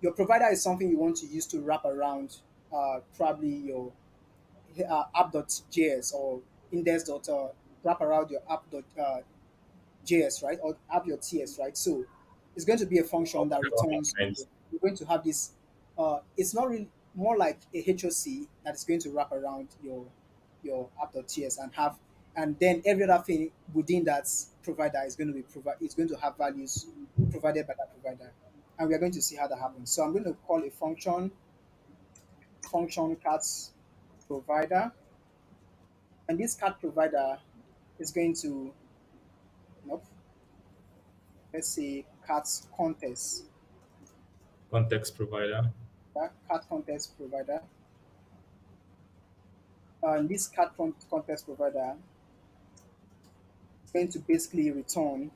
your provider is something you want to use to wrap around probably your app.js or index. Wrap around your app.js, right? Or app.ts, right? So it's going to be a function that Several returns. components. You're going to have this. It's not really more like a HOC that is going to wrap around your app.ts and have, and then every other thing within that provider is going to be it's going to have values provided by that provider, and we are going to see how that happens. So I'm going to call a function cat provider, and this cat provider is going to, nope, let's say cat contest. Context provider. That cat contest provider, and this contest provider is going to basically return,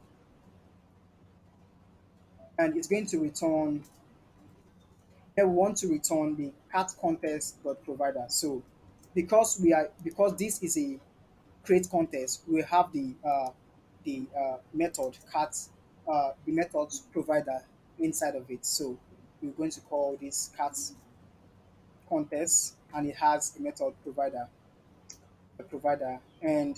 and it's going to return. They want to return the cat contest dot provider. So because this is a create contest, we have the method cat, the method provider inside of it. So we're going to call this cat contest, and it has a method provider, and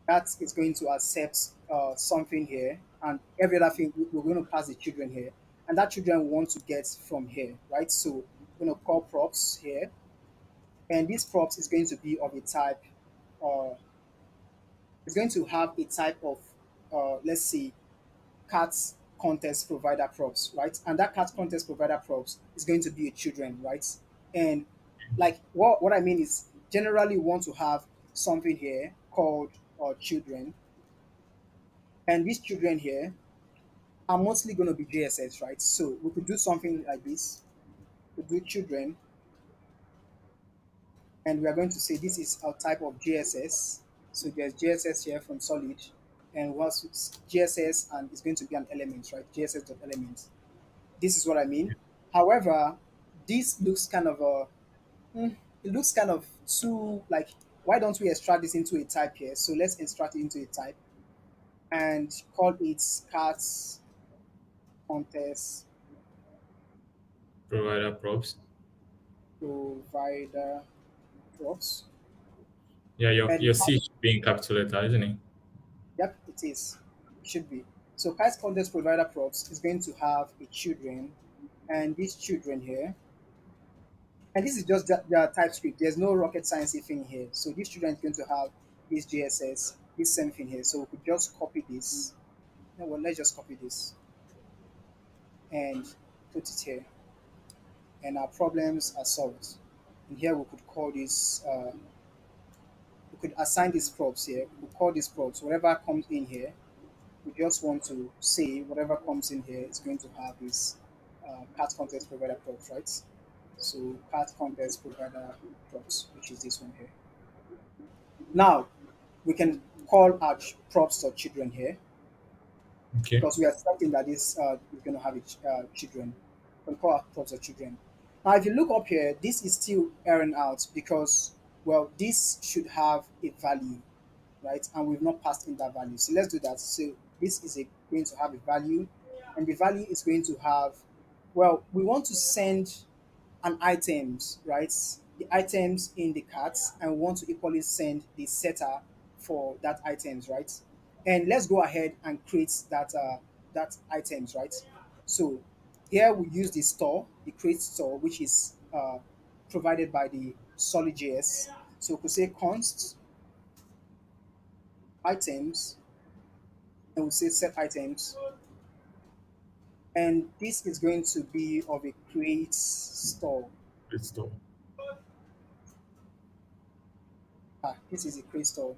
that is going to accept something here, and every other thing we're going to pass the children here, and that children we want to get from here, right? So we're going to call props here, and this props is going to be of a type. Uh, it's going to have a type of, let's say, cat contest provider props, right? And that cat contest provider props is going to be a children, right? And like what I mean is generally we want to have something here called children, and these children here are mostly going to be JSS, right? So we could do something like this. We do children, and we are going to say this is our type of JSS. So there's JSS here from Solid, and once it's JSS, and it's going to be an element, right? JSS dot element. This is what I mean. However, this looks kind of it looks kind of too like. Why don't we extract this into a type here? So let's extract it into a type and call it cards contest Provider props. provider props. Yeah, your And C should be in capital letter, isn't it? yep, it is. It should be. So kite context provider props is going to have a children, and these children here, and this is just the TypeScript. There's no rocket science thing here. So this children is going to have this JSS, this same thing here. So we could just copy this. No, well, let's just copy this and put it here. and our problems are solved. And here we could call this, we could assign these props here. We call these props. Whatever comes in here, we just want to say whatever comes in here is going to have this path context provider props, right? So path context provider props, which is this one here. Now we can call our props or children here Okay. because we are expecting that this is going to have children. We can call our props or children. Now, if you look up here, this is still erroring out because, well, this should have a value, right? And we've not passed in that value. So let's do that. So this is going to have a value, and the value is going to have, well, we want to send an items, right? The items in the carts, and we want to equally send the setter for that items, right? And let's go ahead and create that items, right? So here we use the store, the create store, which is provided by the Solidjs. So we could say const items, and we say set items, and this is going to be of a create store. Great stuff. This is a create store.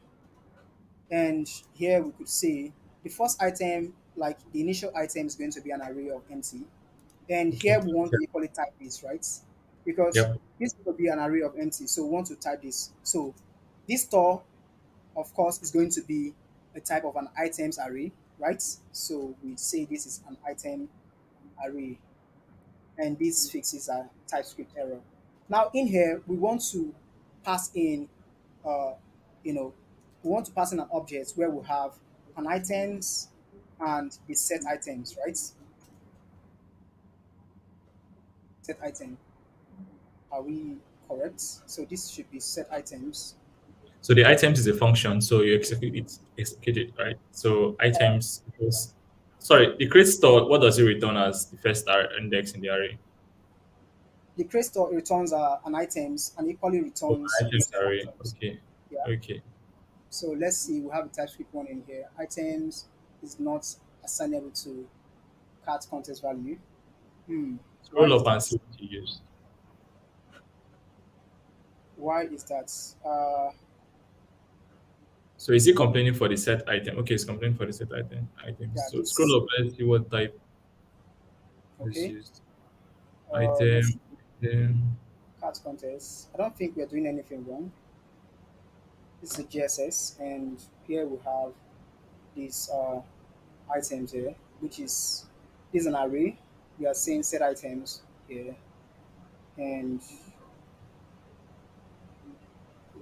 And here we could say the first item, like the initial item, is going to be an array of empty. And Okay. here we want to equally type this, right? Because Yep. this will be an array of empty. So we want to type this. So this store, of course, is going to be a type of an items array, right? So we say this is an item array, and this fixes a TypeScript error. Now in here, we want to pass in, uh, you know, we want to pass in an object where we have an items and the set items, right? Set item. Are we correct? So this should be set items. So the items is a function, so you execute it, right? So items equals, sorry, the create store, what does it return as the first index in the array? The create store returns an items and equally Oh, returns the items set array. items. Okay. Yeah. Okay. So let's see. We have a TypeScript one in here. Items is not assignable to cart context value. Hmm. Why Scroll is up and that? see what you use. Why is that? So is it complaining for the set item? Okay, it's complaining for the set items. Yeah, So this. scroll up, let's see what type is Okay. used. Let's Item, see. item. Cart context. I don't think we're doing anything wrong. This is a GSS, and here we have these items here, which is this is an array. We are saying set items here, and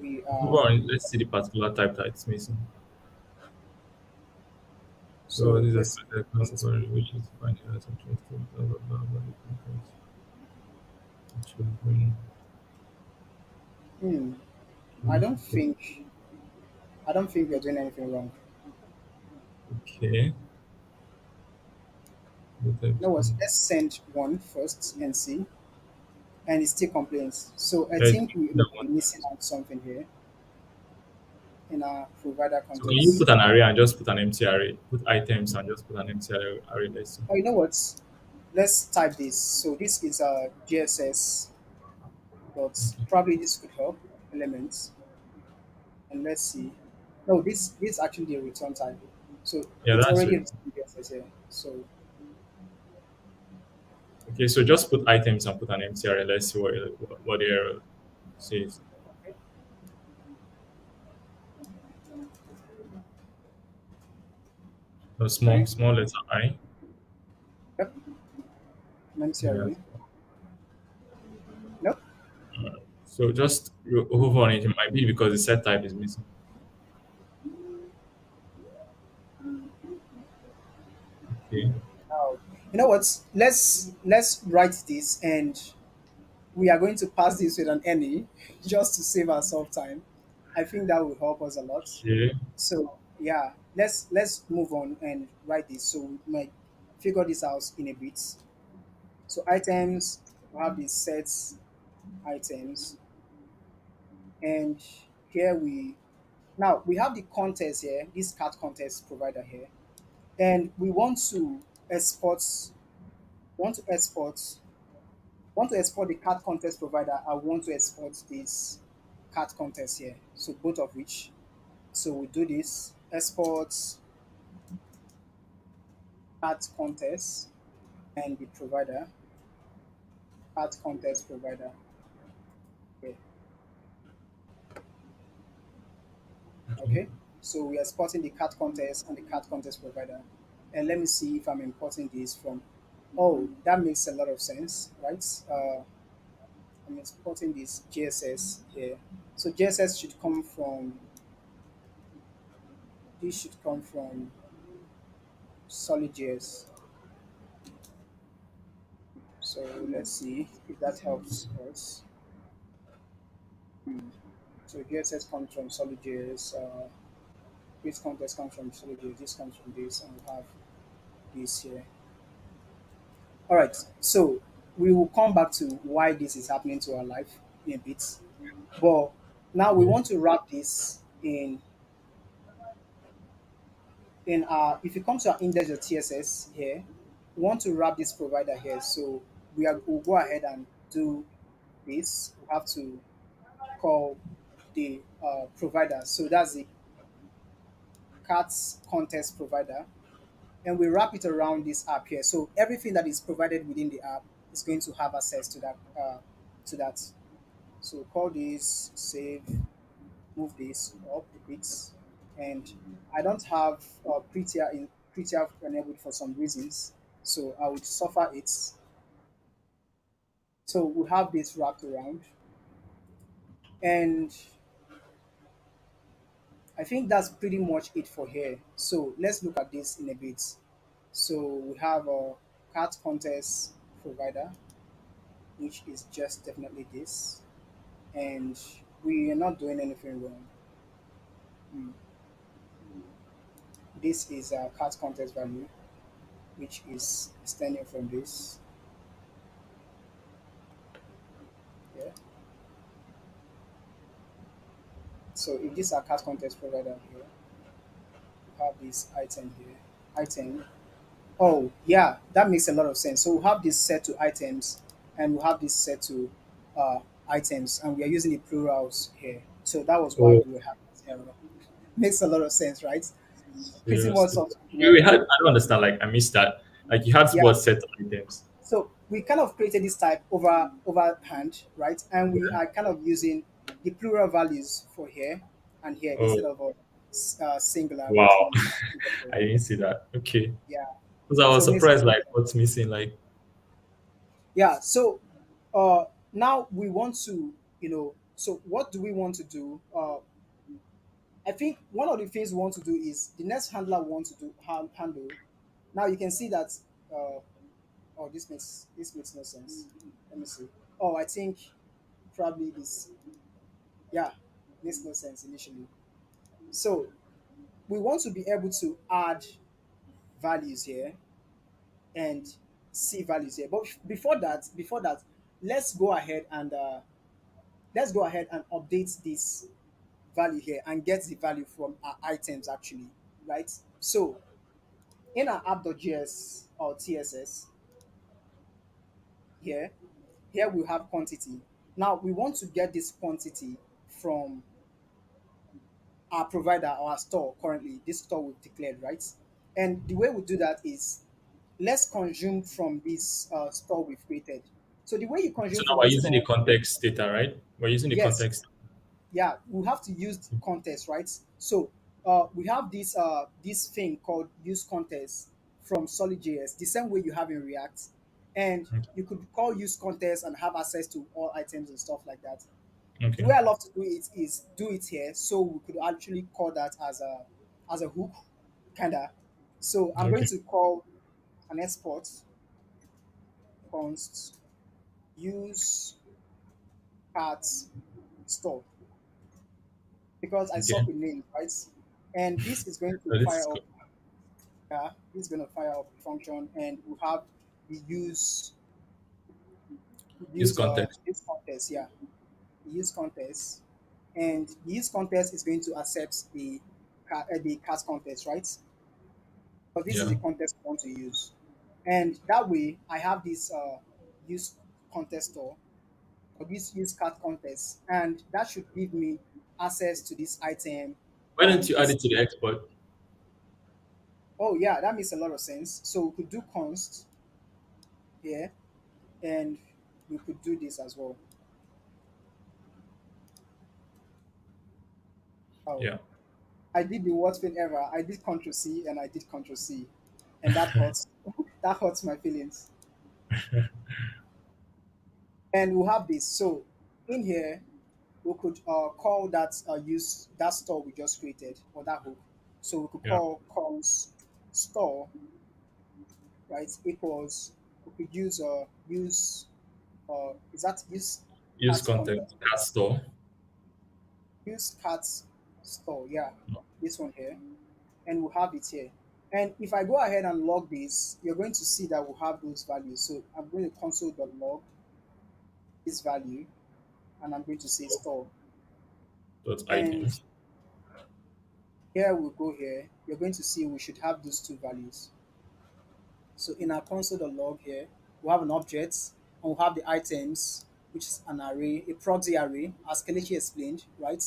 we Move are on, let's see the particular type that it's missing. So so this is let's a category which is defined as interesting, blah blah blah blah. Children. hmm, I don't think I don't think we're doing anything wrong. Okay. The No, type. let's send one first and see, and it still complains. So I Yeah, it's think we that might one. be missing out something here in our provider So can you context. put an array and just put an empty array? Put items and just put an empty array. Let's see. Oh, you know what? Let's type this. So this is a GSS, but Okay. probably this could help elements. And let's see. No, this is actually the return type. So Yeah, it's that's already it. a GSS here. So Okay, so just put items and put an empty array. Let's see what the error says. okay. No, Okay. small letter I. Yep. Empty Yeah. array. Nope. So just move on it. It might be because the set type is missing. Okay. Now, you know what? Let's write this, and we are going to pass this with an any just to save ourselves time. I think that will help us a lot. Okay. So yeah, let's move on and write this so we might figure this out in a bit. So items, we have the sets items, and here we now we have the context here, this card context provider here, and we want to export Want to export the cat contest provider, I want to export this cat contest here. So both of which. So we do this export cat contest and the provider, cat contest provider. Okay. Okay. Okay. So we are exporting the cat contest and the cat contest provider. And let me see if I'm importing this from. Oh, that makes a lot of sense, right? I'm exporting this JSS here. So JSS should come from. This should come from Solidjs. So let's see if that helps us. So JSS comes from Solidjs. This contest comes from Solidjs. This comes from this, and we have this here. All right. So we will come back to why this is happening to our life in a bit. But now we Yeah. want to wrap this in our. If you come to our index.tss here, we want to wrap this provider here. So we'll go ahead and do this. We have to call the provider. So that's the cards contest provider, and we wrap it around this app here. So everything that is provided within the app is going to have access to that. To that. So call this save, move this up a bit, and I don't have prettier enabled for some reasons, so I would suffer it. So we have this wrapped around, and I think that's pretty much it for here. So let's look at this in a bit. So we have a card contest provider, which is just definitely this, and we are not doing anything wrong. Hmm. This is a card contest value, which is extending from this. Yeah. So if this is a card contest provider here, we have this item here. Item. Oh yeah, that makes a lot of sense. So we have this set to items, and we have this set to items, and we are using the plurals here. So that was why Oh, we were having this error. Makes a lot of sense, right? Pretty much seriously. software We engineering. had, I don't understand. Like, I missed that. Like, you had Yeah. what set items. So we kind of created this type overhand, right? And we Yeah. are kind of using the plural values for here and here instead Oh, of a singular, which wow. we used before. I didn't see that. Okay. Yeah. Because I was So it makes surprised, like, what's missing? Like, yeah. So now we want to, so what do we want to do? I think one of the things we want to do is the next handler we want to do handle. Now you can see that. Uh, oh, this makes no sense. Let me see. Oh, I think probably this. Yeah, makes no sense initially. So we want to be able to add values here and see values here. But before that, let's go ahead and update this value here and get the value from our items actually, right? So in our app.js or TSS here, we have quantity. Now we want to get this quantity from our provider or our store currently, this store we've declared, right? And the way we do that is let's consume from this store we've created. So the way you so consume now from we're this using the store, context data, right? We're using the yes, context. yeah, we have to use context, right? So we have this thing called use context from Solidjs, the same way you have in React, and Okay. you could call use context and have access to all items and stuff like that. The Okay. way I love to do it is do it here, so we could actually call that as a hook, kinda. So I'm going Okay. to call an export const use cards store because I Okay. suck with names, right? And this is going to So this is fire good. up. Yeah, this is going to fire up the function, and we have the Use context. use context. Yeah, the use context, and the use context is going to accept the card context, right? But this is Yeah. the context we want to use. And that way, I have this use. contest store or this use card contest, and that should give me access to this item Why don't on you add this. it to the export? Oh yeah, that makes a lot of sense. So we could do const here, and we could do this as well. Oh, Yeah. I did the worst thing ever. I did Control C and I did Control C, and that hurts. That hurts my feelings. And we'll have this. So in here, we could call that use that store we just created or that hook. So we could Yeah. call const store, right, equals. We could use is that use Use cat content, content cat store. use cat store, yeah, this one here, and we'll have it here. And if I go ahead and log this, you're going to see that we'll have those values. So I'm going to console.log this value, and I'm going to say store. Dot And items. here we'll go here. You're going to see we should have those two values. So in our console.log here, we'll have an object, and we'll have the items, which is an array, a proxy array, as Kelechi explained, right?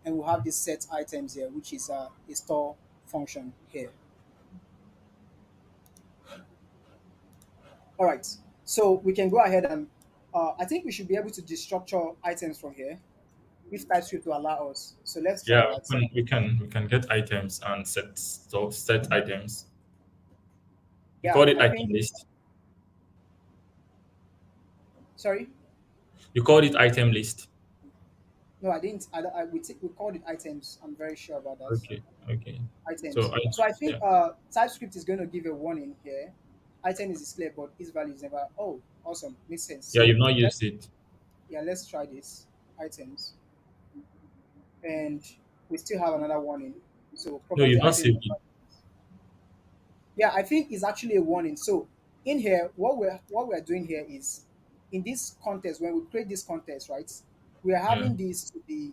And we'll have this set items here, which is a store function here. All right. So we can go ahead and I think we should be able to destructure items from here if TypeScript will allow us. So let's try Yeah, that. we can get items and set items. You Yeah, called it I item think. list. Sorry. You called it item list. No, I didn't. We called it items. I'm very sure about that. Okay. Okay. So Items. I So I think yeah. TypeScript is going to give a warning here. Item is displayed, but its value is never. Oh, awesome. Makes sense. Yeah, So you've not let's used it. let's try this. Items, and we still have another warning. So No, property you've not item. saved it. Yeah, I think it's actually a warning. So in here, what we're doing here is in this context, when we create this context, right? We are Yeah. having this to be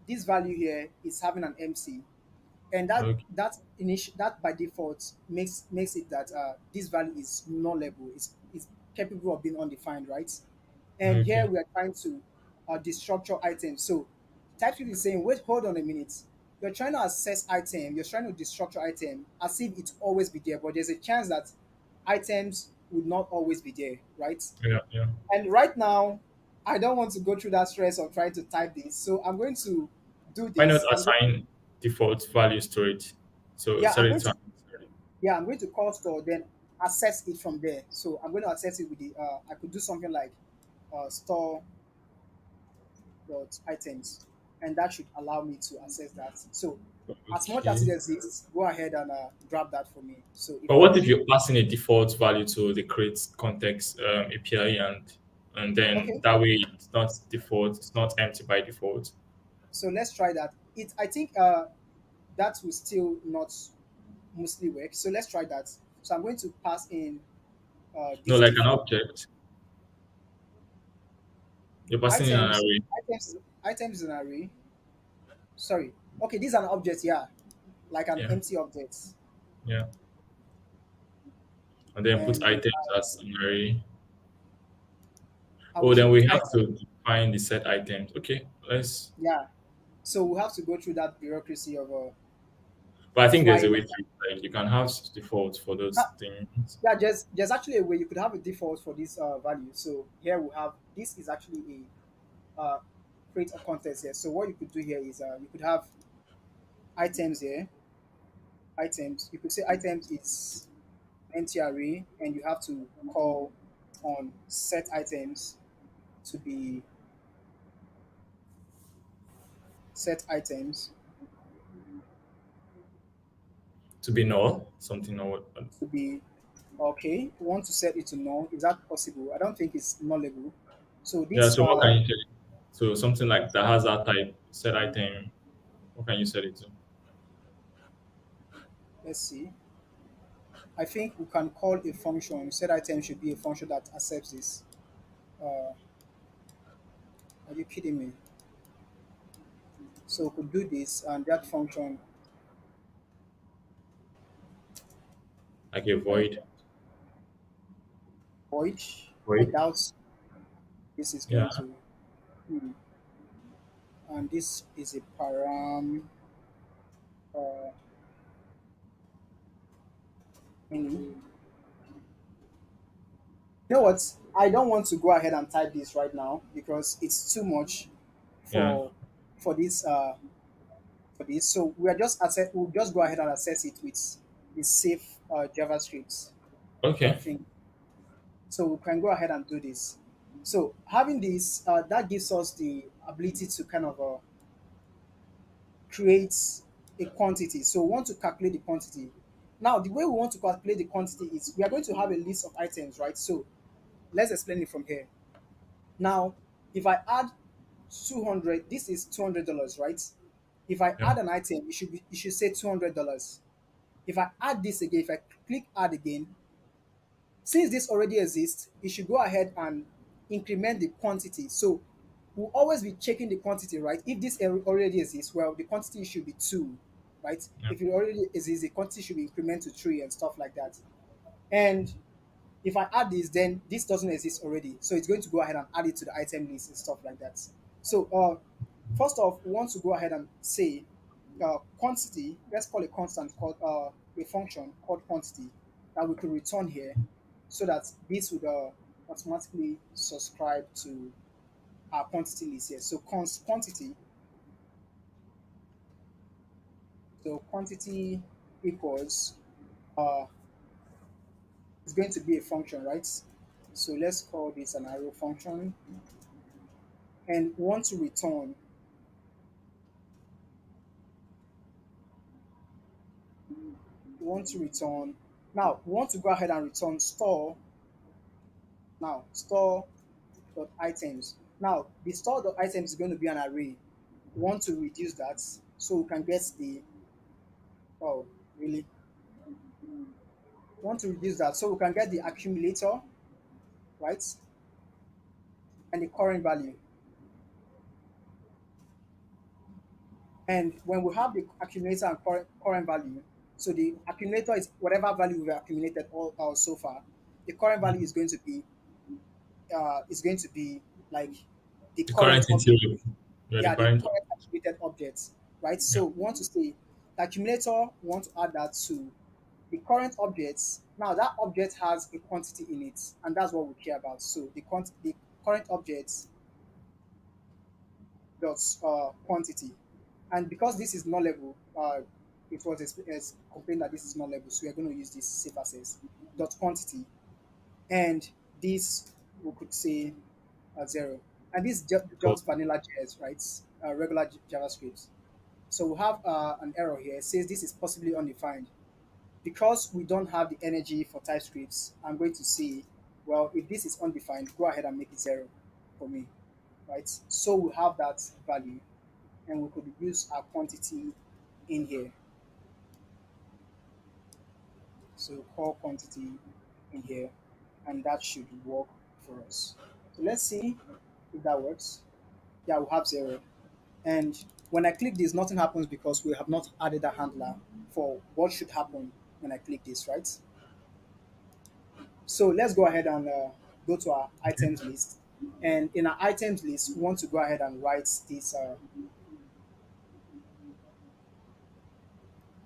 this value here is having an MC, and Okay. that by default makes it that this value is nullable, is capable of being undefined, right? And here Okay. we are trying to destructure items. So TypeScript is saying, wait, hold on a minute. You're trying to access item, you're trying to destructure item as if it always be there, but there's a chance that items would not always be there, right? Yeah. Yeah. And right now, I don't want to go through that stress of trying to type this. So I'm going to do Why not this. assign default values to it? So Yeah, set I'm it going to to yeah, I'm going to call store, then access it from there. So I'm going to access it with the I could do something like store dot items, and that should allow me to access that. So as much as it okay. exists, go ahead and grab that for me. So if But I what if do you're passing a default value to the create context API and then okay, that way it's not default, it's not empty by default. so let's try that. It I think that will still not mostly work. So let's try that. So I'm going to pass in No, this like an default object. You're passing in an items. array. Items is an array. Sorry. Okay, this is an object. Yeah, like an Yeah. empty object. Yeah. And then put And we items as an array. and we Oh, should then put we have item. to define the set items. Okay, let's. Yeah. So we have to go through that bureaucracy of But I think there's a flying. way to like you can have defaults for those things. Yeah, there's actually a way you could have a default for this value. So here we have this is actually a create a context here. So what you could do here is you could have items here. Items. You could say items is empty array, and you have to call on set items to be set items To be null, something null. to be okay. We want to set it to null. Is that possible? I don't think it's nullable. So Yeah, this so what can you set it? So something like that has that type set item. What can you set it to? let's see. I think we can call a function. Set item should be a function that accepts this. Uh, are you kidding me? So we could do this, and that function. Like a Uh, void. void. I Wait. doubt this is Yeah. going to. Hmm. And this is a param. Uh, Mini. You know what? I don't want to go ahead and type this right now because it's too much Yeah. for for this for this. So we are just assess. We'll just go ahead and assess it with the safe JavaScript Okay. thing. So we can go ahead and do this. So having this, that gives us the ability to kind of create a quantity. So we want to calculate the quantity. Now, the way we want to calculate the quantity is we are going to have a list of items, right? So let's explain it from here. Now, if I add 200, this is $200, right? If I Yeah. add an item, it should say $200. If I add this again, if I click add again, since this already exists, it should go ahead and increment the quantity. So we'll always be checking the quantity, right? If this already exists, well, the quantity should be two, right? Yeah. If it already exists, the quantity should be incremented to three and stuff like that. And if I add this, then this doesn't exist already. So it's going to go ahead and add it to the item list and stuff like that. So first off, we want to go ahead and say quantity, let's call a constant called a function called quantity that we could return here so that this would automatically subscribe to our quantity list here. So quantity, so quantity equals uh, is going to be a function, right? So let's call this an arrow function and want to return, want to return. Now we want to go ahead and return store. Now store dot items. Now the store dot items is going to be an array. We want to reduce that so we can get the, oh really, want to reduce that so we can get the accumulator, right, and the current value. And when we have the accumulator and current value, so the accumulator is whatever value we've accumulated all so far. The current value is going to be like the The current current object. interior. Yeah. The Yeah, the current. current accumulated objects, right? Yeah. So we want to say the accumulator, we want to add that to the current objects. Now that object has a quantity in it, and that's what we care about. So the current objects dot quantity, and because this is nullable, it was complained that this is nullable, so we are going to use this safe access dot quantity, and this we could say zero, and this Cool. just vanilla JS, right? Regular JavaScript. So we have an error here. It says this is possibly undefined. Because we don't have the energy for TypeScripts, I'm going to say, well, if this is undefined, go ahead and make it zero for me, right? So we have that value, and we could use our quantity in here. So call quantity in here, and that should work for us. So let's see if that works. Yeah, we have zero. And when I click this, nothing happens because we have not added a handler for what should happen when I click this, right? So let's go ahead and go to our items list. And in our items list, we want to go ahead and write this.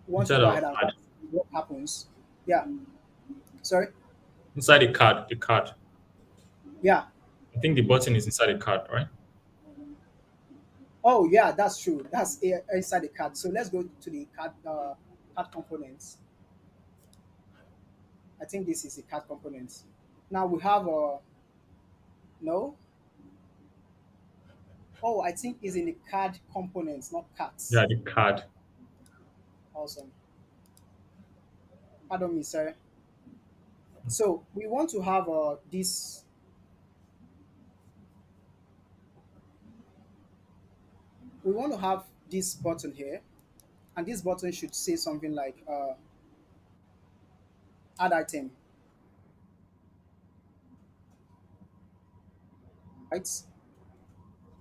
We want to Inside go of ahead and card. write what happens. Yeah. Sorry. Inside the card. The card. Yeah. I think the button is inside the card, right? Oh, yeah. That's true. That's inside the card. So let's go to the card components. I think this is the card components. Now we have no. Oh, I think it's in the card components, not cards. Yeah, the card. Awesome. Pardon me, sir. So we want to have this. We want to have this button here, and this button should say something like add item, right? It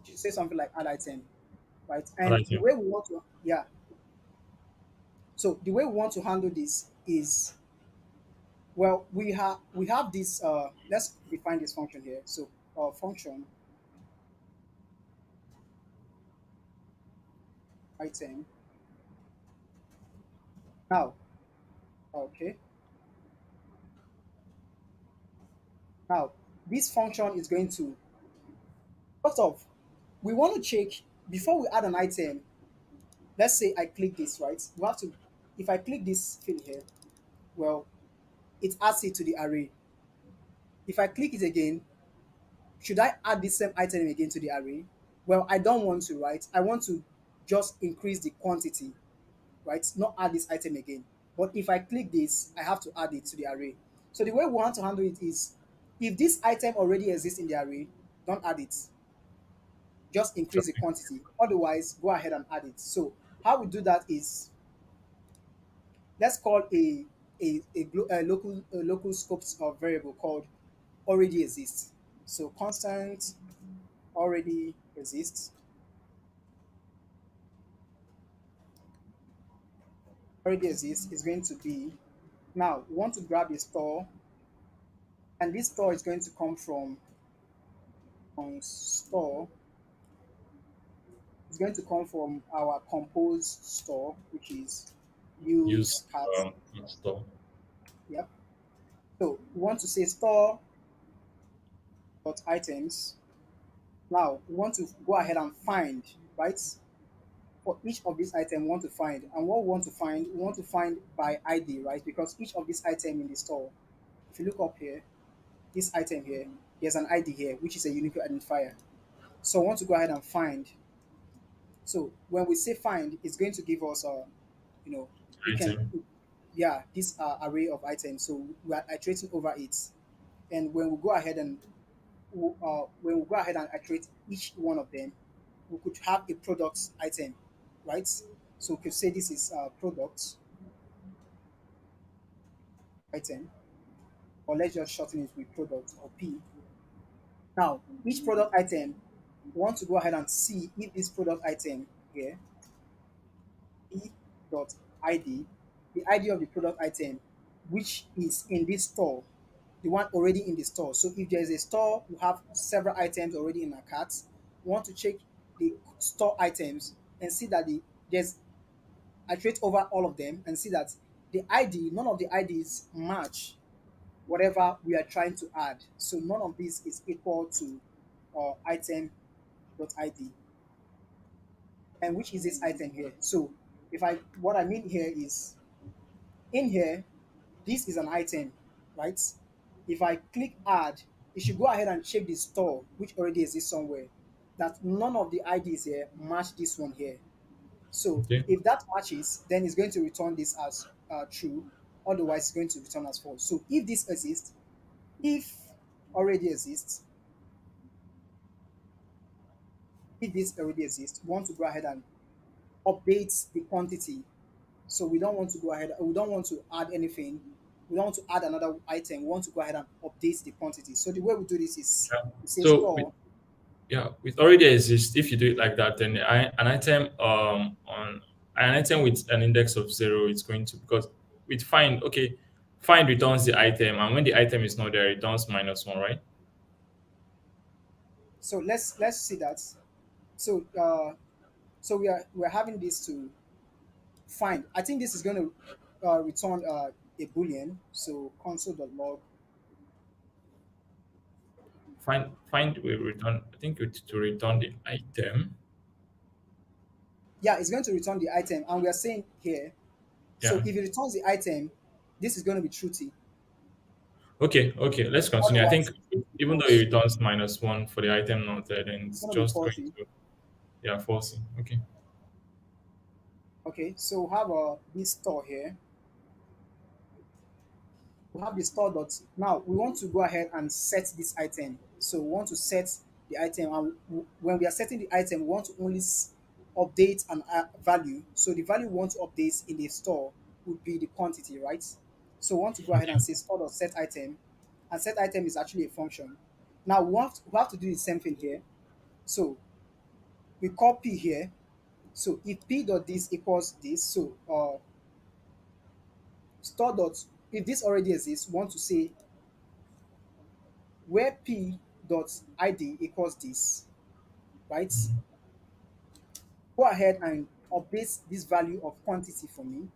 should say something like add item, right? I And like the you. way we want to, yeah. So the way we want to handle this is Well, we have this. Let's define this function here. So, function item. Now, okay. Now, this function is going to first off, we want to check before we add an item. Let's say I click this, right? We have to. If I click this field here, well, it adds it to the array. If I click it again, should I add this same item again to the array? Well, I don't want to, right? I want to just increase the quantity, right? Not add this item again. But if I click this, I have to add it to the array. So the way we want to handle it is if this item already exists in the array, don't add it. Just increase the Okay. quantity. Otherwise, go ahead and add it. So how we do that is let's call a local scopes of variable called already exists. So constant already exists. Already exists is going to be now we want to grab a store, and this store is going to come from on store. It's going to come from our compose store, which is use Use cat. install. Yep. So we want to say store dot items. Now we want to go ahead and find, right? For each of these items we want to find. And what we want to find by ID, right? Because each of these items in the store, if you look up here, this item here, there's an ID here, which is a unique identifier. So I want to go ahead and find. So when we say find, it's going to give us you know, we can, Item. yeah, this array of items. So we are iterating over it. And when we go ahead and iterate each one of them, we could have a product item, right? So we could say this is product item, or let's just shorten it with product or P. Now, each product item, we want to go ahead and see if this product item here, P dot ID, the ID of the product item, which is in this store, the one already in the store. So if there is a store, we have several items already in our carts. We want to check the store items and see that there's iterate over all of them and see that the ID, none of the IDs match whatever we are trying to add. So none of this is equal to item.id. And which is this item here? So if I what I mean here is in here, this is an item, right? If I click add, it should go ahead and check the store which already exists somewhere. That none of the IDs here match this one here. So Okay. if that matches, then it's going to return this as true. Otherwise, it's going to return as false. So if this exists, if already exists, if this already exists, we want to go ahead and update the quantity. So we don't want to go ahead, we don't want to add anything. We don't want to add another item. We want to go ahead and update the quantity. So the way we do this is Yeah. we say So with, store. yeah, with already exist, if you do it like that, then an item on an item with an index of zero, it's going to because with find, okay, find returns the item, and when the item is not there, it returns -1, right? So let's see that. So so we're having this to find. I think this is going to return a boolean. So console.log. Find will return. I think it to return the item. Yeah, it's going to return the item, and we are saying here. So Yeah. if it returns the item, this is going to be truthy. Okay. Okay. Let's continue. I think Otherwise, it's going to be even though it false. returns -1 for the item not there, then It's it's going to be just going faulty. to, yeah, false. Okay. Okay, so we have this store here. We have the store dot. Now we want to go ahead and set this item. So we want to set the item, and when we are setting the item, we want to only update an value. So the value we want to update in the store would be the quantity, right? So we want to go ahead and Okay. say store dot set item, and set item is actually a function. Now we have to do the same thing here. So we call p here. So if p dot this equals this, so store dot if this already exists, we want to say where p dot id equals this, right? Go ahead and update this value of quantity for me,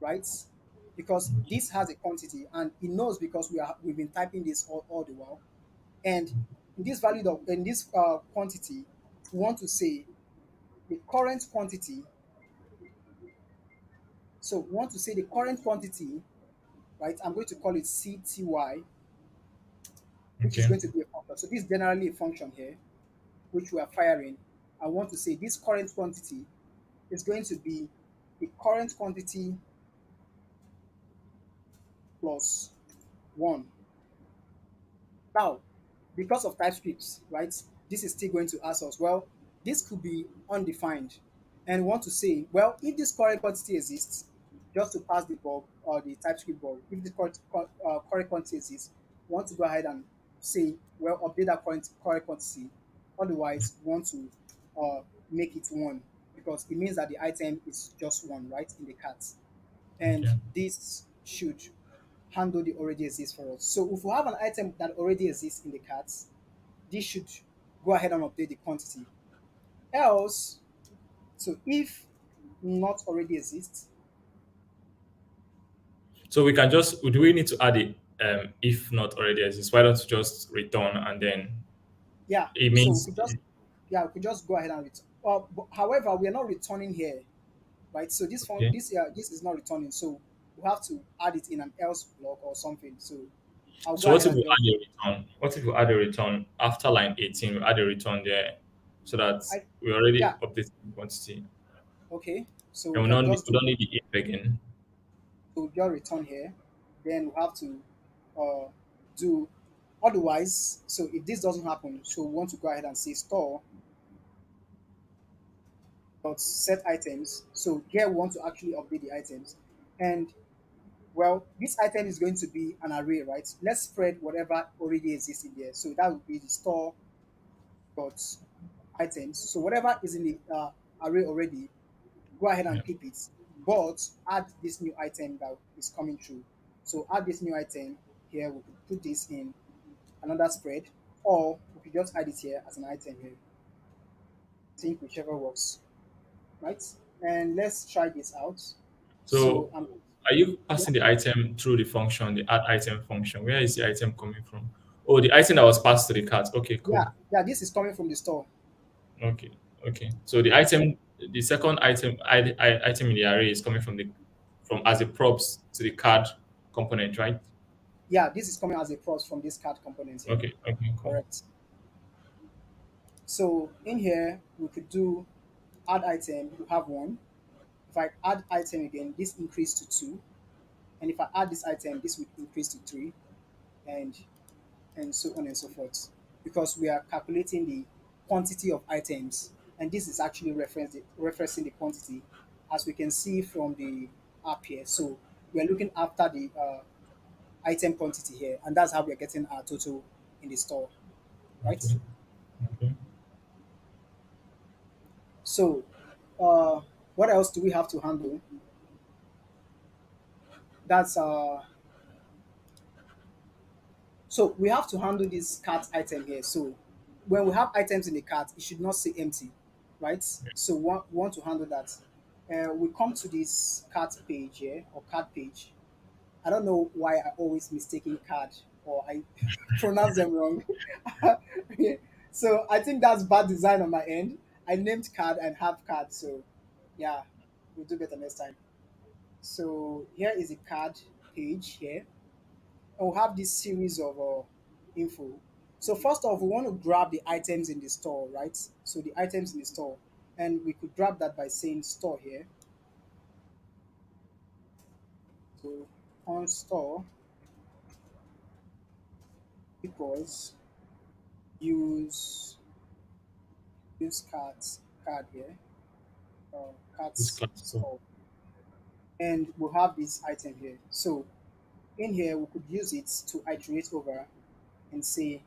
right? Because this has a quantity and it knows because we've been typing this all the while. And in this value of in this quantity, we want to say the current quantity. So we want to say the current quantity, right? I'm going to call it CTY, which is Okay. going to be a function. So this is generally a function here, which we are firing. I want to say this current quantity is going to be the current quantity plus 1. Now, because of TypeScript, right, this is still going to ask us, well, this could be undefined. And we want to say, well, if this correct quantity exists, just to pass the bug or the TypeScript bug, if the correct quantity exists, we want to go ahead and say, well, update that correct quantity. Otherwise, we want to uh, make it 1 because it means that the item is just 1, right, in the cart. And Okay. this should handle the already exists for us. So if we have an item that already exists in the cart, this should go ahead and update the quantity. Else, so if not already exists, So we can just, do we need to add it if not already exists? Why don't you just return and then yeah. it So we means could just we could just go ahead and return. However, we are not returning here, right? So okay. this is not returning. So we have to add it in an else block or something. So I'll go So what ahead if and we just add a return? What if we add a return after line 18? We add a return there so that I we already yeah, updated the quantity. okay. So we And can just we do don't need the if again. to just return here. Then we have to uh, do otherwise. So if this doesn't happen, so we want to go ahead and say store dot set items. So here we want to actually update the items. And well, this item is going to be an array, right? Let's spread whatever already exists in there. So that would be the store dot items. So whatever is in the array already, go ahead Yeah. and keep it, but add this new item that is coming through. So add this new item here. We could put this in another spread, or we could just add it here as an item here. I think whichever works, right? And let's try this out. So So are you yeah, passing the item through the function, the add item function? Where is the item coming from? Oh, the item that was passed to the cart. Okay, yeah, cool. yeah. This is coming from the store. Okay, okay. So the item, the second item in the array is coming from the from as a props to the card component, right? Yeah, this is coming as a props from this card component here. Okay, okay, cool. Correct. So in here we could do add item. We have one. If I add item again, this increase to 2, and if I add this item, this would increase to 3, and so on and so forth, because we are calculating the quantity of items, and this is actually referencing the quantity, as we can see from the app here. So we are looking after the item quantity here, and that's how we are getting our total in the store, right? Okay, okay. So uh, what else do we have to handle? That's So we have to handle this cart item here. So when we have items in the cart, it should not say empty, right? So we want to handle that. We come to this cart page here or cart page. I don't know why I always mistaking card or I pronounce them wrong. Yeah. So I think that's bad design on my end. I named card and have card. So yeah, we'll do better next time. So here is a card page here, and we'll have this series of info. So first off, we want to grab the items in the store, right? So the items in the store, and we could grab that by saying store here. So on store equals use card here, This cards class code. store, and we'll have this item here. So in here, we could use it to iterate over and say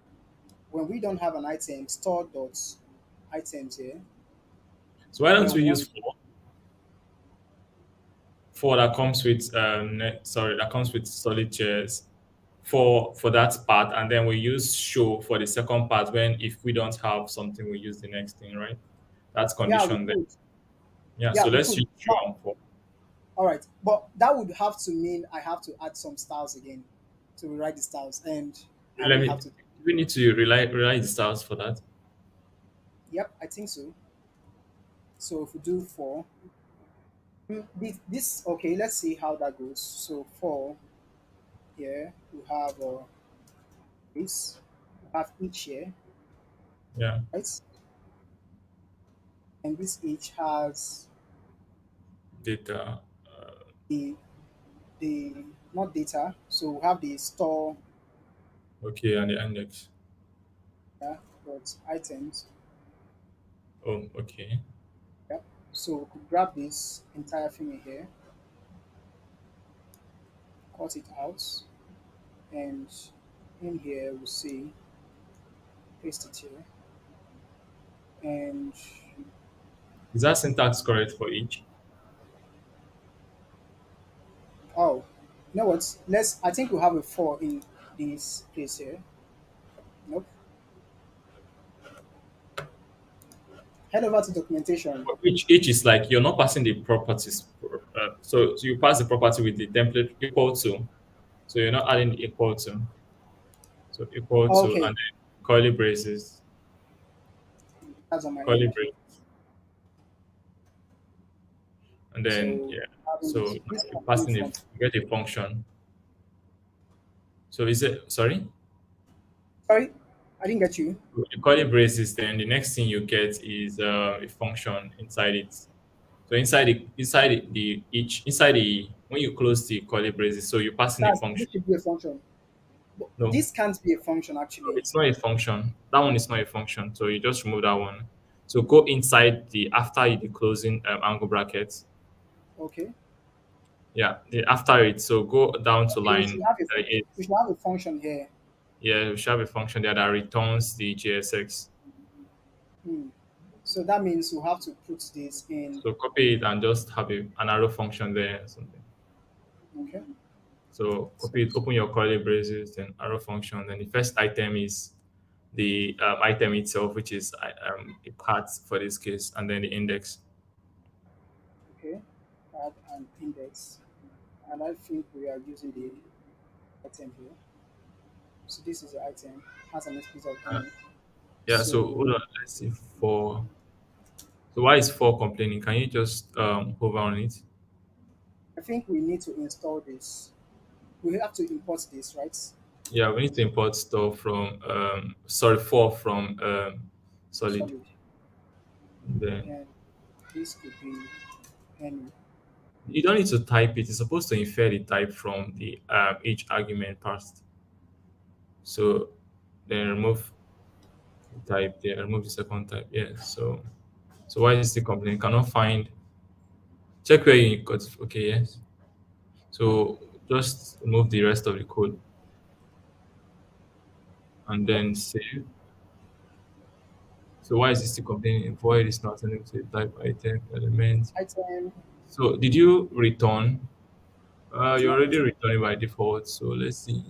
when we don't have an item, store dot items here. So why don't Then we we use want for? for that comes with sorry, that comes with solid chairs for that part, and then we use show for the second part. When if we don't have something, we use the next thing, right? That's Yeah, we condition there. could. Yeah, Yeah, so we let's could. use show Now, and for. all right, but that would have to mean I have to add some styles again to rewrite the styles, and I Let won't have me. to. We need to rely the styles for that. Yep, I think so. So if we do four, this okay. Let's see how that goes. So four, yeah, we have this, we have each here, Yeah, right? And this each has data. the the not data. So we have the store, Okay, and the index. yeah, but items. Oh, okay. Yeah. So we could grab this entire thing in here, cut it out, and in here we'll see paste it here, and Is that syntax correct for each? oh, you know what? Let's. I think we have a four in this place here. Nope. Head over to documentation. For each is like you're not passing the properties. So you pass the property with the template equal to. So you're not adding the equal to. So equal to Okay, and then curly braces, that's on my curly end. braces, and then So yeah. having So now this you're can be passing from. you get a function. So is it sorry? Sorry, I didn't get you. You curly braces, then the next thing you get is a function inside it. So inside the each inside the when you close the curly braces, so you pass in a That's function. this should be a function. But No, this can't be a function no, actually. it's not a function. That one is not a function. So you just remove that one. So go inside the after the closing angle brackets. Okay. Yeah, after it. So go down to Okay, line eight. we should have a function here. Yeah, we should have a function there that returns the JSX. Hmm. So that means we have to put this in. So copy it and just have an arrow function there or something. Okay. So So, copy it, open your curly braces, then arrow function. Then the first item is the item itself, which is a part for this case, and then the index. okay. Add an index, and I think we are using the item here. So this is the item has an space of Uh, any. yeah. So So hold on. Let's see for. So why is for complaining? Can you just hover on it? I think we need to install this. We have to import this, right? Yeah, we need to import stuff from sorry for from solid. Solid, Then and this could be any. you don't need to type it. It's supposed to infer the type from the each argument passed. So then remove the type there, remove the second type. Yeah. So why is it still complaining? Cannot find. Check where you got. Okay. Yes. So just remove the rest of the code and Yep. then save. So why is it still complaining? Void is not sending to the type item element. Item. So did you return? It's You're not already return. returning by default. So let's see.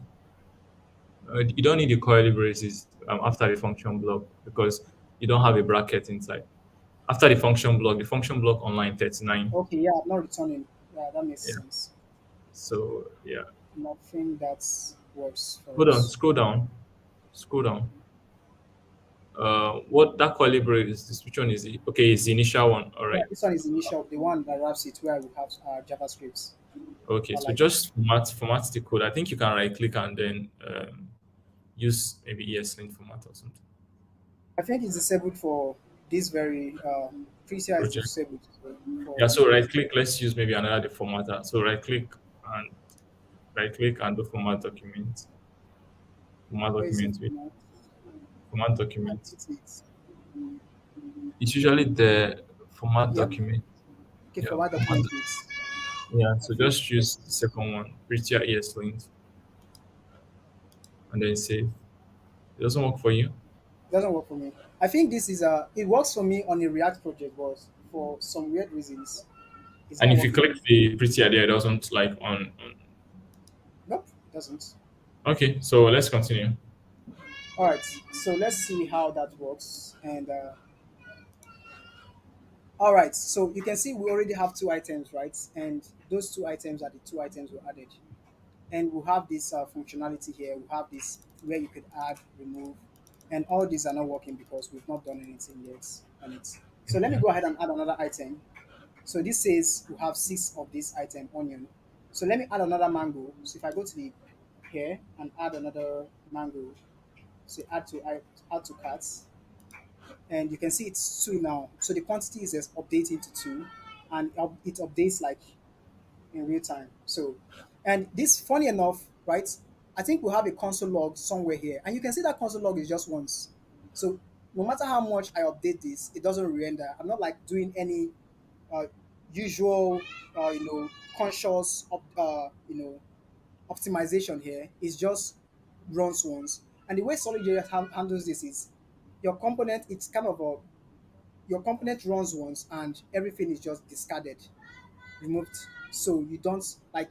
You don't need the curly braces after the function block because you don't have a bracket inside. After the function block on line 39. Okay, yeah, I'm not returning. Yeah, that makes Yeah. sense. So yeah. Nothing that works for Hold on. us. Scroll down. Scroll down. What that curly brace is? This which one is it? Okay, it's the initial one. All Yeah, right. this one is initial, the one that wraps it where we have JavaScript. Okay. Or So like, just format the code. I think you can right click and then use maybe ESLint format or something. I think it's disabled for this very PCI is Project. disabled Yeah. for So right click. Let's use maybe another formatter. So and right click and do format document. Format where is it? document with No, format I document. put it. It's usually the format Yep. document. Okay, Yeah, for my format. document with. Yeah, I so think just choose the second one, prettier ESLint, and then save. It doesn't work for you. it doesn't work for me. I think this is a. It works for me on a React project, but for some weird reasons, It's And not if you working. click the pretty idea, it doesn't like on. Nope, it doesn't. Okay, so let's continue. All right, so let's see how that works. And all right, so you can see we already have two items, right? And those two items are the two items we added. And we'll have this functionality here. We'll have this where you could add, remove, and all these are not working because we've not done anything yet on it. So let me Okay. go ahead and add another item. So this says we have six of this item onion. So let me add another mango. So if I go to the here and add another mango, so add to carts, and you can see it's two now. So the quantity is just updating to two, and it updates like in real time. So, and this, funny enough, right? I think we have a console log somewhere here, and you can see that console log is just once. So, no matter how much I update this, it doesn't render. I'm not like doing any uh, usual, conscious, optimization here. It's just runs once. And the way Solidj handles this is your component. It's kind of a your component runs once, and everything is just discarded, removed. So you don't like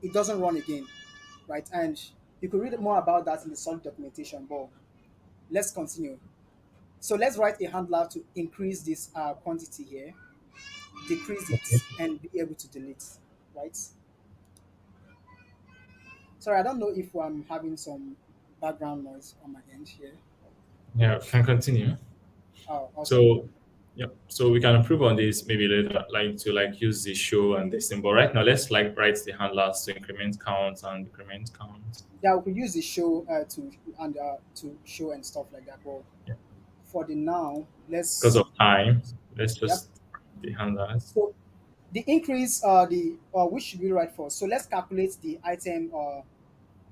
it doesn't run again, right? And you could read more about that in the solid documentation, but let's continue. So let's write a handler to increase this quantity here, decrease it, and be able to delete, right? Sorry, I don't know if I'm having some background noise on my end here. Yeah, we can continue. Oh, awesome. So, yeah, so we can improve on this maybe later, like to like use the show and this thing. But right now, let's like write the handlers to increment count and decrement count. Yeah, we could use the show to show and stuff like that. But Yeah. for the now, Because let's of time, let's yep. just write the handlers. So the increase, the which should we write for? So let's calculate the item.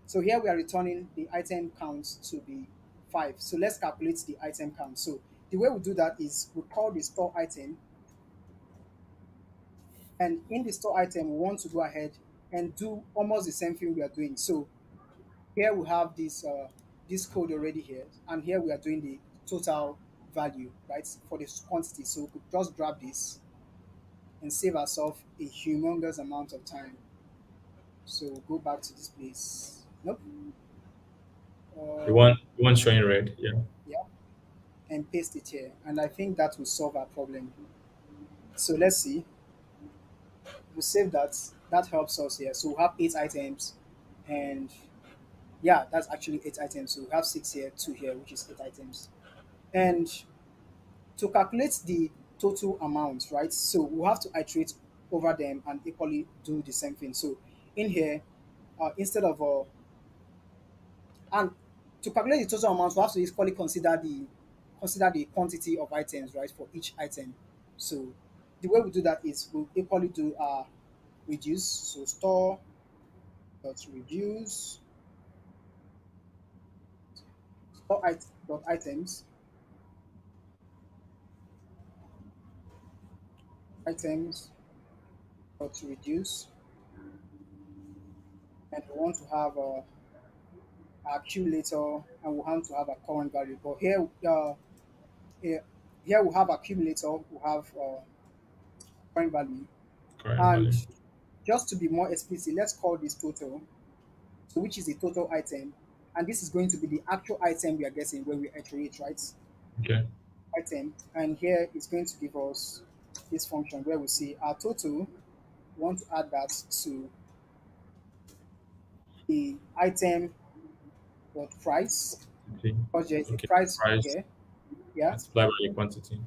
So here we are returning the item count to be 5. So let's calculate the item count. So the way we do that is we call the store item, and in the store item, we want to go ahead and do almost the same thing we are doing. So here we have this code already here, and here we are doing the total value, right, for this quantity. So we could just grab this and save ourselves a humongous amount of time. So go back to this place. Nope. Uh, The one showing red. Yeah. yeah, and paste it here. And I think that will solve our problem. So let's see. We'll save that. That helps us here. So we have 8 items, and yeah, that's actually 8 items. So we have six here, two here, which is 8 items. And to calculate the total amount, right? So we'll have to iterate over them and equally do the same thing. So in here, instead of and to calculate the total amount, we have to equally consider the quantity of items, right, for each item. So the way we do that is we'll equally do reduce. So store dot reduce dot items dot reduce, and we want to have a accumulator, and we want to have a current value. But here, here we have accumulator, we have current value, Current and value. just to be more explicit, let's call this total. So which is the total item, and this is going to be the actual item we are getting when we iterate, right? Okay. Item, and here it's going to give us this function where we see our total. We want to add that to the item dot price Okay. because there is a Okay. price Price here. Yeah, multiplied by the quantity.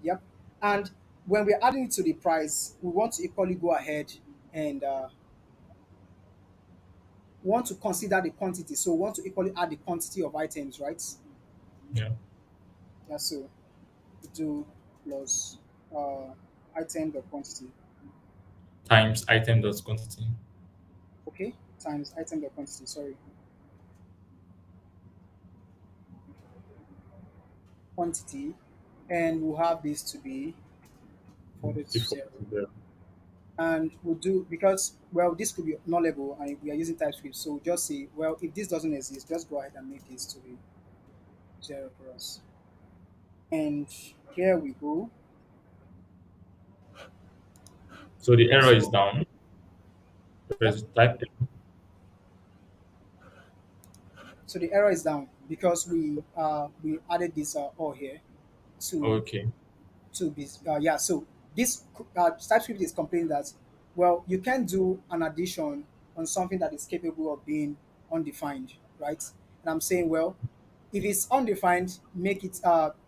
yep. And when we're adding it to the price, we want to equally go ahead and want to consider the quantity. So we want to equally add the quantity of items, right? Yeah. Yeah, so do plus uh, item dot quantity, Times item dot quantity. okay, times item dot quantity, sorry, quantity, and we'll have this to be forwarded to Default 0. to zero. And we'll do, because, well, this could be nullable and we are using TypeScript, so we'll just say, well, if this doesn't exist, just go ahead and make this to be 0 for us. And here we go. So the error is So down. yep. Press type. So the error is down because we added this or here to Okay. be yeah. So this TypeScript is complaining that, well, you can't do an addition on something that is capable of being undefined, right? And I'm saying, well, if it's undefined, make it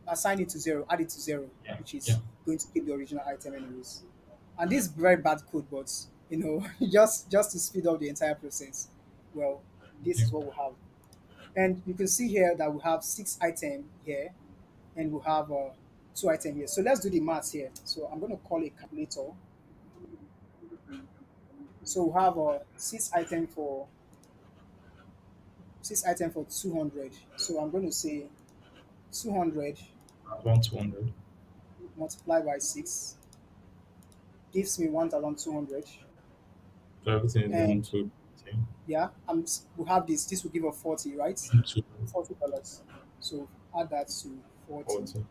assign it to zero, add it to zero, Yeah. which Yeah. is going to keep the original item anyways. And this is very bad code, but just to speed up the entire process. Well, this Okay. is what we have. And you can see here that we have six items here, and we have two items here. So let's do the maths here. So I'm going to call a calculator. So we have six item for 200. So I'm going to say 200 One 200. multiplied by 6 gives me 1,200. So everything is one And two. yeah, we have this. This will give us 40, right? One two $40. So add that to 40. 40.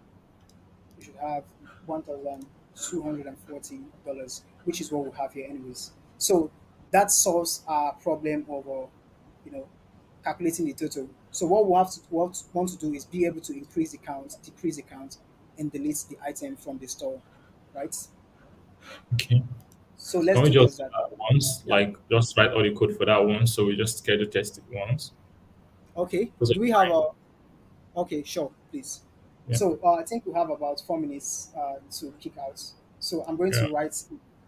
We should have $1,240, which is what we have here, anyways. So that solves our problem of, you know, calculating the total. So what we want to do is be able to increase the count, decrease the count, and delete the item from the store, right? Okay. So let's Can we do just just that. once, Yeah. like, just write all the code for that one? So we just schedule test it once. Okay. Because of Do we have time. a? Okay, sure, please. Yeah. So I think we have about 4 minutes to kick out. So I'm going Yeah. to write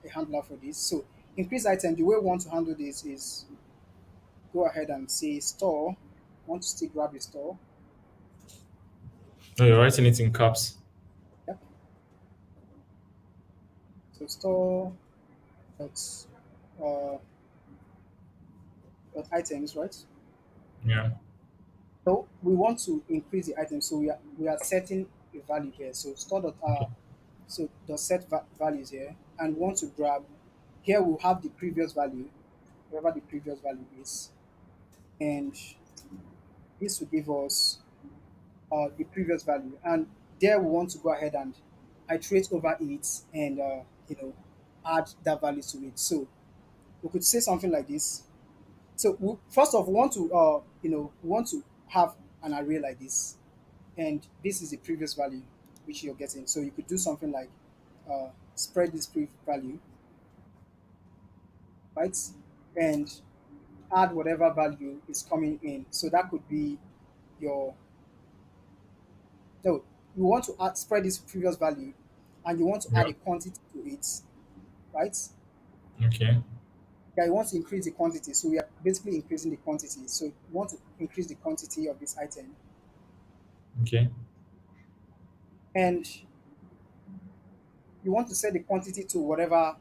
a handler for this. So increase item. The way we want to handle this is go ahead and say store. Want to still grab a store. No, you're writing it in caps. Yep. So store dot uh, dot items, right? Yeah. So we want to increase the item. So we are setting a value here. So store dot Okay. so dot set values here, and we want to grab here. We'll have the previous value, whatever the previous value is, and this will give us the previous value. And there we want to go ahead and iterate over it and add that value to it. So we could say something like this. So first off, we want to we want to have an array like this, and this is the previous value which you're getting. So you could do something like spread this value, right, and add whatever value is coming in. So that could be your no. You want to spread this previous value, and you want to add Yeah. a quantity to it, right? Okay. Yeah, you want to increase the quantity. So we are basically increasing the quantity. So you want to increase the quantity of this item, Okay. and you want to set the quantity to whatever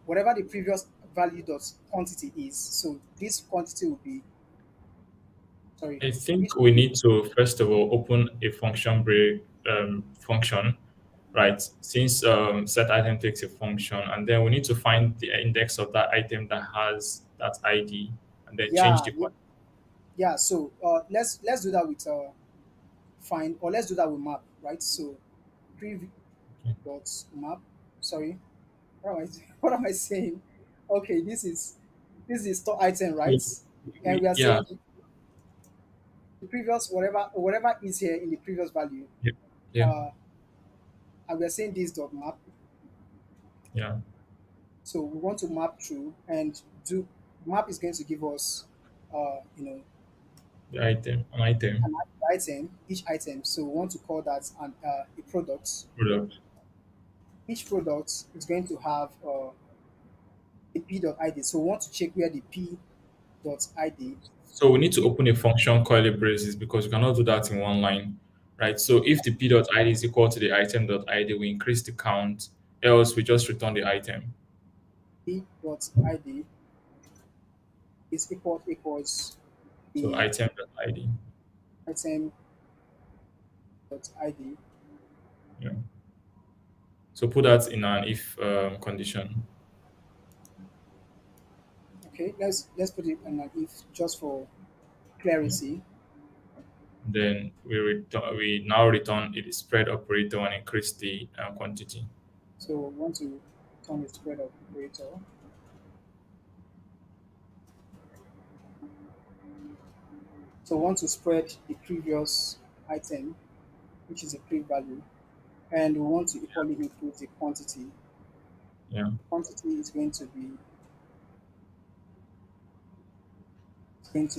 whatever the previous value dot quantity is. So this quantity will be sorry I this think will we be need to first of all open a function break function, right? Since set item takes a function, and then we need to find the index of that item that has that ID, and then change yeah the yeah, quantity. yeah. So let's do that with find, or let's do that with map, right? So prev dot map. Sorry, what am I what am I saying? Okay, this is store item, right? So And we are yeah, saying the previous whatever is here in the previous value, yeah, yeah, uh, and we are saying this dot map. yeah. So we want to map through and do map is going to give us The item, an item, an item, each item. So we want to call that a product. product. Each product is going to have a p.id. So we want to check where the p.id. So we need to open a function called braces because we cannot do that in one line, right? So if the p.id is equal to the item.id, we increase the count, else we just return the item. p.id is equals So the item.id. item.id. Yeah. So put that in an if condition. Okay, let's put it in an if just for Yeah. clarity. Then we now return a spread operator and increase the quantity. So we want to on the spread operator. So we want to spread the previous item, which is a pre value, and we want to equally increase the quantity. Yeah. Quantity is going to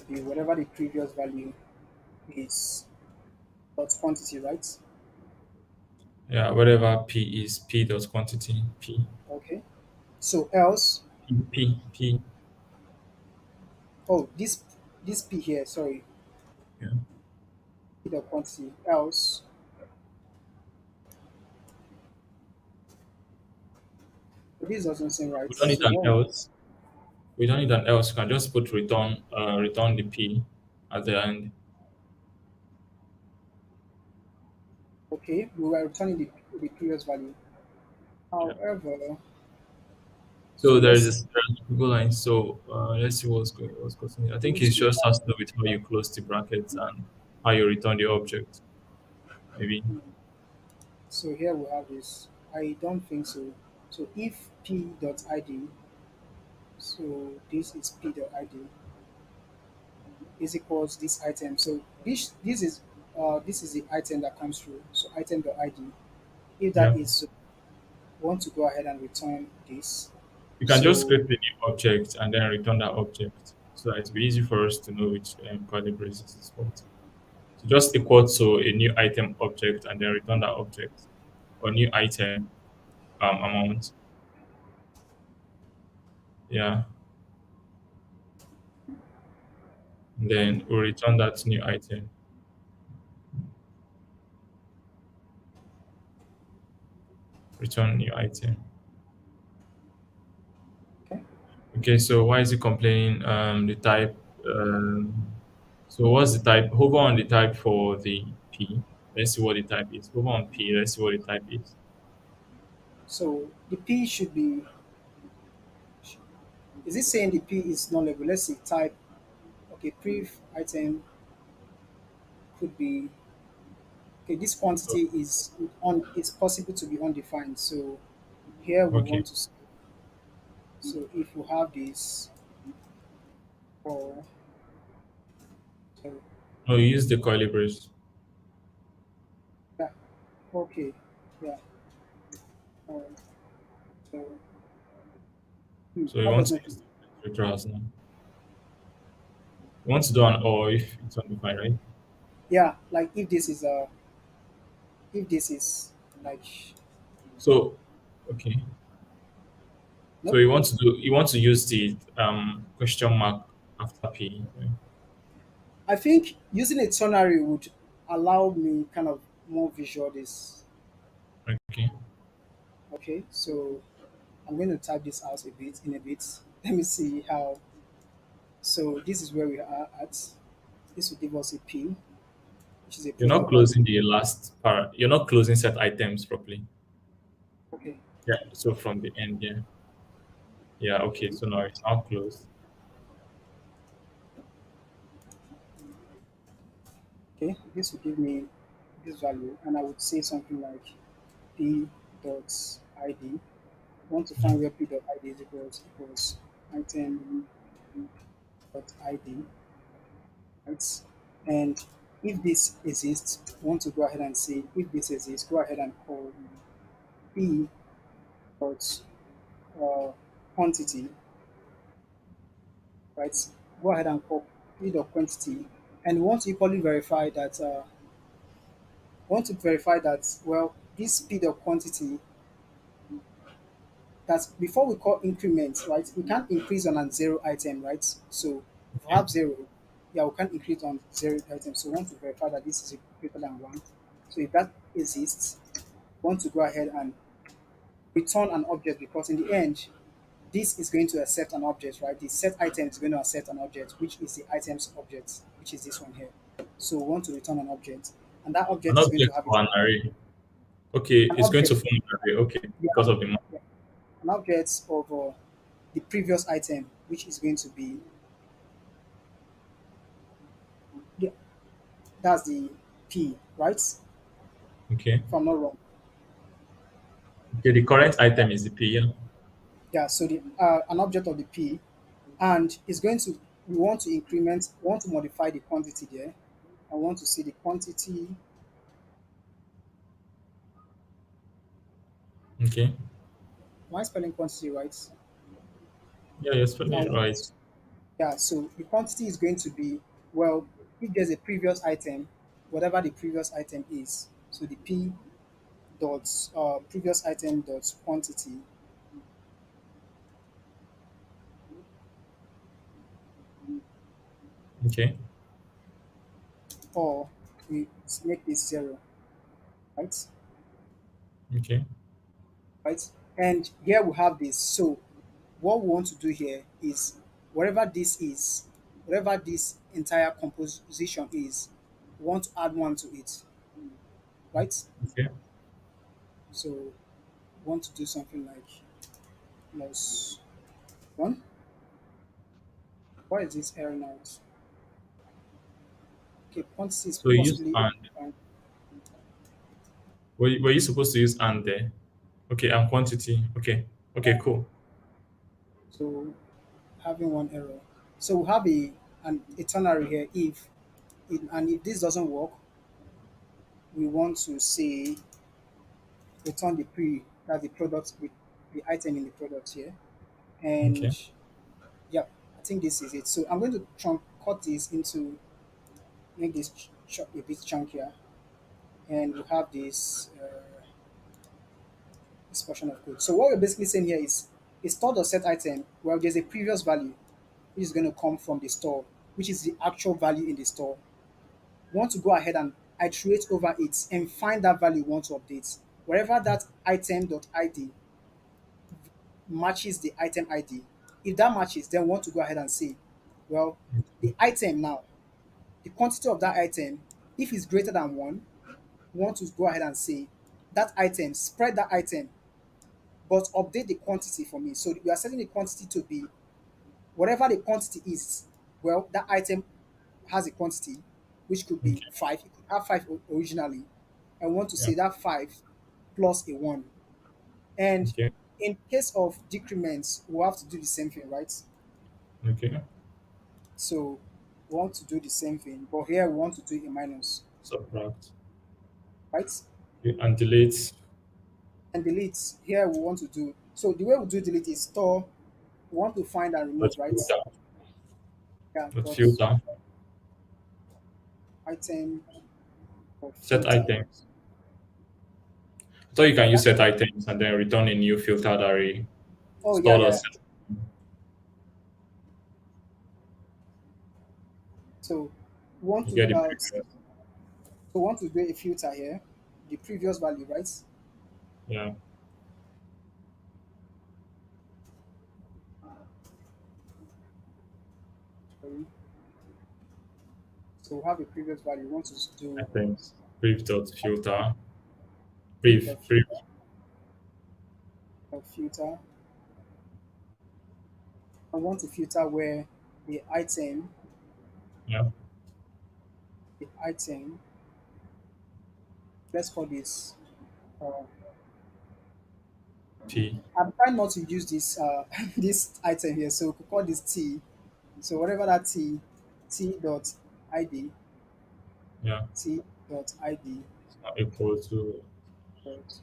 be whatever the previous value is dot quantity, right? Yeah. Whatever P is, P dot quantity. Okay. So else, P. oh, this p here, sorry, Yeah. p dot quantity else. So this doesn't seem right. We don't need So an what? else. We don't need an else. You can just put return the P at the end. Okay, we were returning the previous value. Yeah. However, so So let's see. there's a Google line. So let's see what's causing it. I We think need it to just return. has to do with how you close the brackets and how you return the object. Maybe. So here we have this. I don't think so. So if p.id, so this is p.id is equals this item. So this is the item that comes through. So item.id. If that Yeah. is so, we want to go ahead and return this. You can just So create a new object and then return that object. So that it'll be easy for us to know which curly braces is what. So just equal to a new item object and then return that object or new item amount. Yeah. And then we'll return that new item. Return new item. okay. Okay, so why is it complaining the type? So what's the type? Hover on the type for the P. Let's see what the type is. Hover on P. Let's see what the type is. So the p should be. Is it saying the p is nullable? Let's see. Type. Okay. Priv item could be. Okay. This Oh, quantity is on. It's possible to be undefined. So here we okay. want to. So if you have this for. So No, you use the curly brace. yeah. Okay. Yeah. Uh, so So you that want to doesn't. use the class now. You want to do an or if it's undefined, right? Yeah. Like if this is like So okay. So nope. you want to use the question mark after P. Right? I think using a ternary would allow me kind of more visual this. Okay. Okay, so I'm going to type this out a bit in a bit. Let me see how. So this is where we are at. This will give us a P, which is a You're proof not of concept. closing the last part. You're not closing set items properly. Okay, Yeah. So from the end, yeah. Yeah. Okay. So now it's now closed. okay, this will give me this value, and I would say something like P dot ID. Want to Yeah. find where P dot ID is equals item dot ID, right? And if this exists, want to go ahead and say if this exists, go ahead and call P dot uh, quantity, right? Go ahead and call P dot quantity, and we want to equally verify that. Want to verify that well, this P dot quantity that's before we call increment, right? We can't increase on a zero item, right? So if we Okay. have zero, yeah, we can't increase on zero item. So we want to verify that this is greater than one. So if that exists, we want to go ahead and return an object because in the end, this is going to accept an object, right? The set item is going to accept an object, which is the items object, which is this one here. So we want to return an object, and that An object is going to object have for an array. Okay, an it's going to object, form an array. Okay, yeah, because of the mark. yeah, an object of the previous item, which is going to be yeah, that's the P, right? If Okay. I'm not wrong. Okay, the current item is the P. Yeah. Yeah, so the an object of the p, and it's going to, we want to increment, we want to modify the quantity there. I want to see the quantity. Okay. Am I spelling quantity right? Yeah, you're spelling I it right. want, yeah, so the quantity is going to be, well, if there's a previous item, whatever the previous item is, so the p dot previous item dot quantity, Okay. or we make this zero, right? Okay. Right? And here we have this. So what we want to do here is, whatever this is, whatever this entire composition is, we want to add one to it, right? Okay. So we want to do something like plus one. Why is this error out? Okay, quantity is So you use possibly and. um, Were you supposed to use and there? Okay, and quantity. Okay. Okay, yeah, cool. so having one error. So we have a ternary here if it, and if this doesn't work, we want to say return the pre, that's the product with the item in the product here. And Okay. yeah, I think this is it. So I'm going to cut this into, make this a bit chunkier, and we have this portion of code. So what we're basically saying here is a store or set item. Well, there's a previous value which is going to come from the store, which is the actual value in the store. We want to go ahead and iterate over it and find that value we want to update. Wherever that item.id matches the item ID. If that matches, then we want to go ahead and say, well, the item now, the quantity of that item, if it's greater than one, we want to go ahead and say that item, spread that item, but update the quantity for me. So we are setting the quantity to be whatever the quantity is. Well, that item has a quantity which could be Okay. five. It could have five originally. I want to Yeah. say that five plus a one. And Okay. in case of decrements, we'll have to do the same thing, right? Okay. So we want to do the same thing, but here we want to do a minus, Subtract. right? Okay. And delete. And delete, here we want to do, so the way we do delete is store, we want to find and Dot remove, right? filter. Yeah, Dot dot filter. item or Set filter. items. So you can Yeah. use set items and then return a new filtered array. Oh yeah, Stored or yeah. set. So we want You to get the previous. so we want to do a filter here, the previous value, right? Yeah. Sorry. So we have a previous value. We want to do Items. Brief dot filter. brief Brief. dot Brief. filter, dot filter. I want to filter where the item, Yeah. the item, let's call this. Uh, P. I'm trying not to use this this item here, so we could call this T. So whatever that T dot ID, Yeah. T dot ID It's not equal to. dot,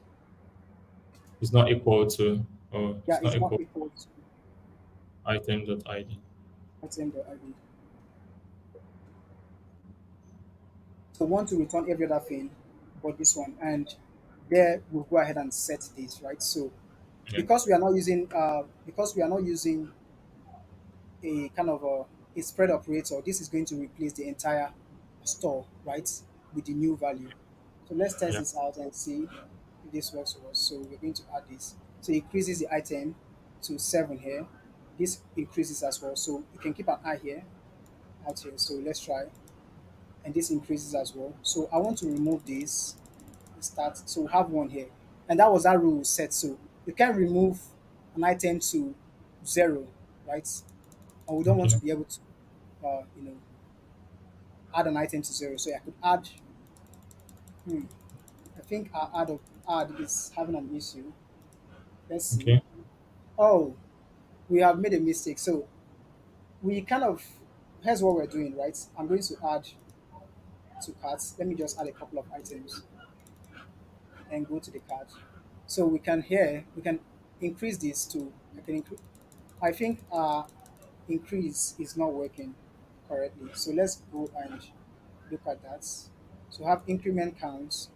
It's not equal to. Oh, yeah, it's not it's not equal. equal to Item dot id. item dot ID. So we want to return every other thing but this one, and there we'll go ahead and set this, right? So Yeah. because we are not using a kind of a spread operator, this is going to replace the entire store, right, with the new value. So let's test Yeah. this out and see if this works for us. So we're going to add this. So it increases the item to 7 here. This increases as well. So you can keep an eye here, out here. So let's try. And this increases as well. So I want to remove this. Start. So we have one here. And that was our rule set. So you can remove an item to 0, right? And we don't want Okay. to be able to, add an item to 0. So I could add, hmm, I think our add is having an issue. Let's see. Okay. Oh, we have made a mistake. So we kind of, here's what we're doing, right? I'm going to add to carts. Let me just add a couple of items and go to the cart. So we can here, we can increase this to, I can increase, I think increase is not working correctly. So let's go and look at that. So have increment counts.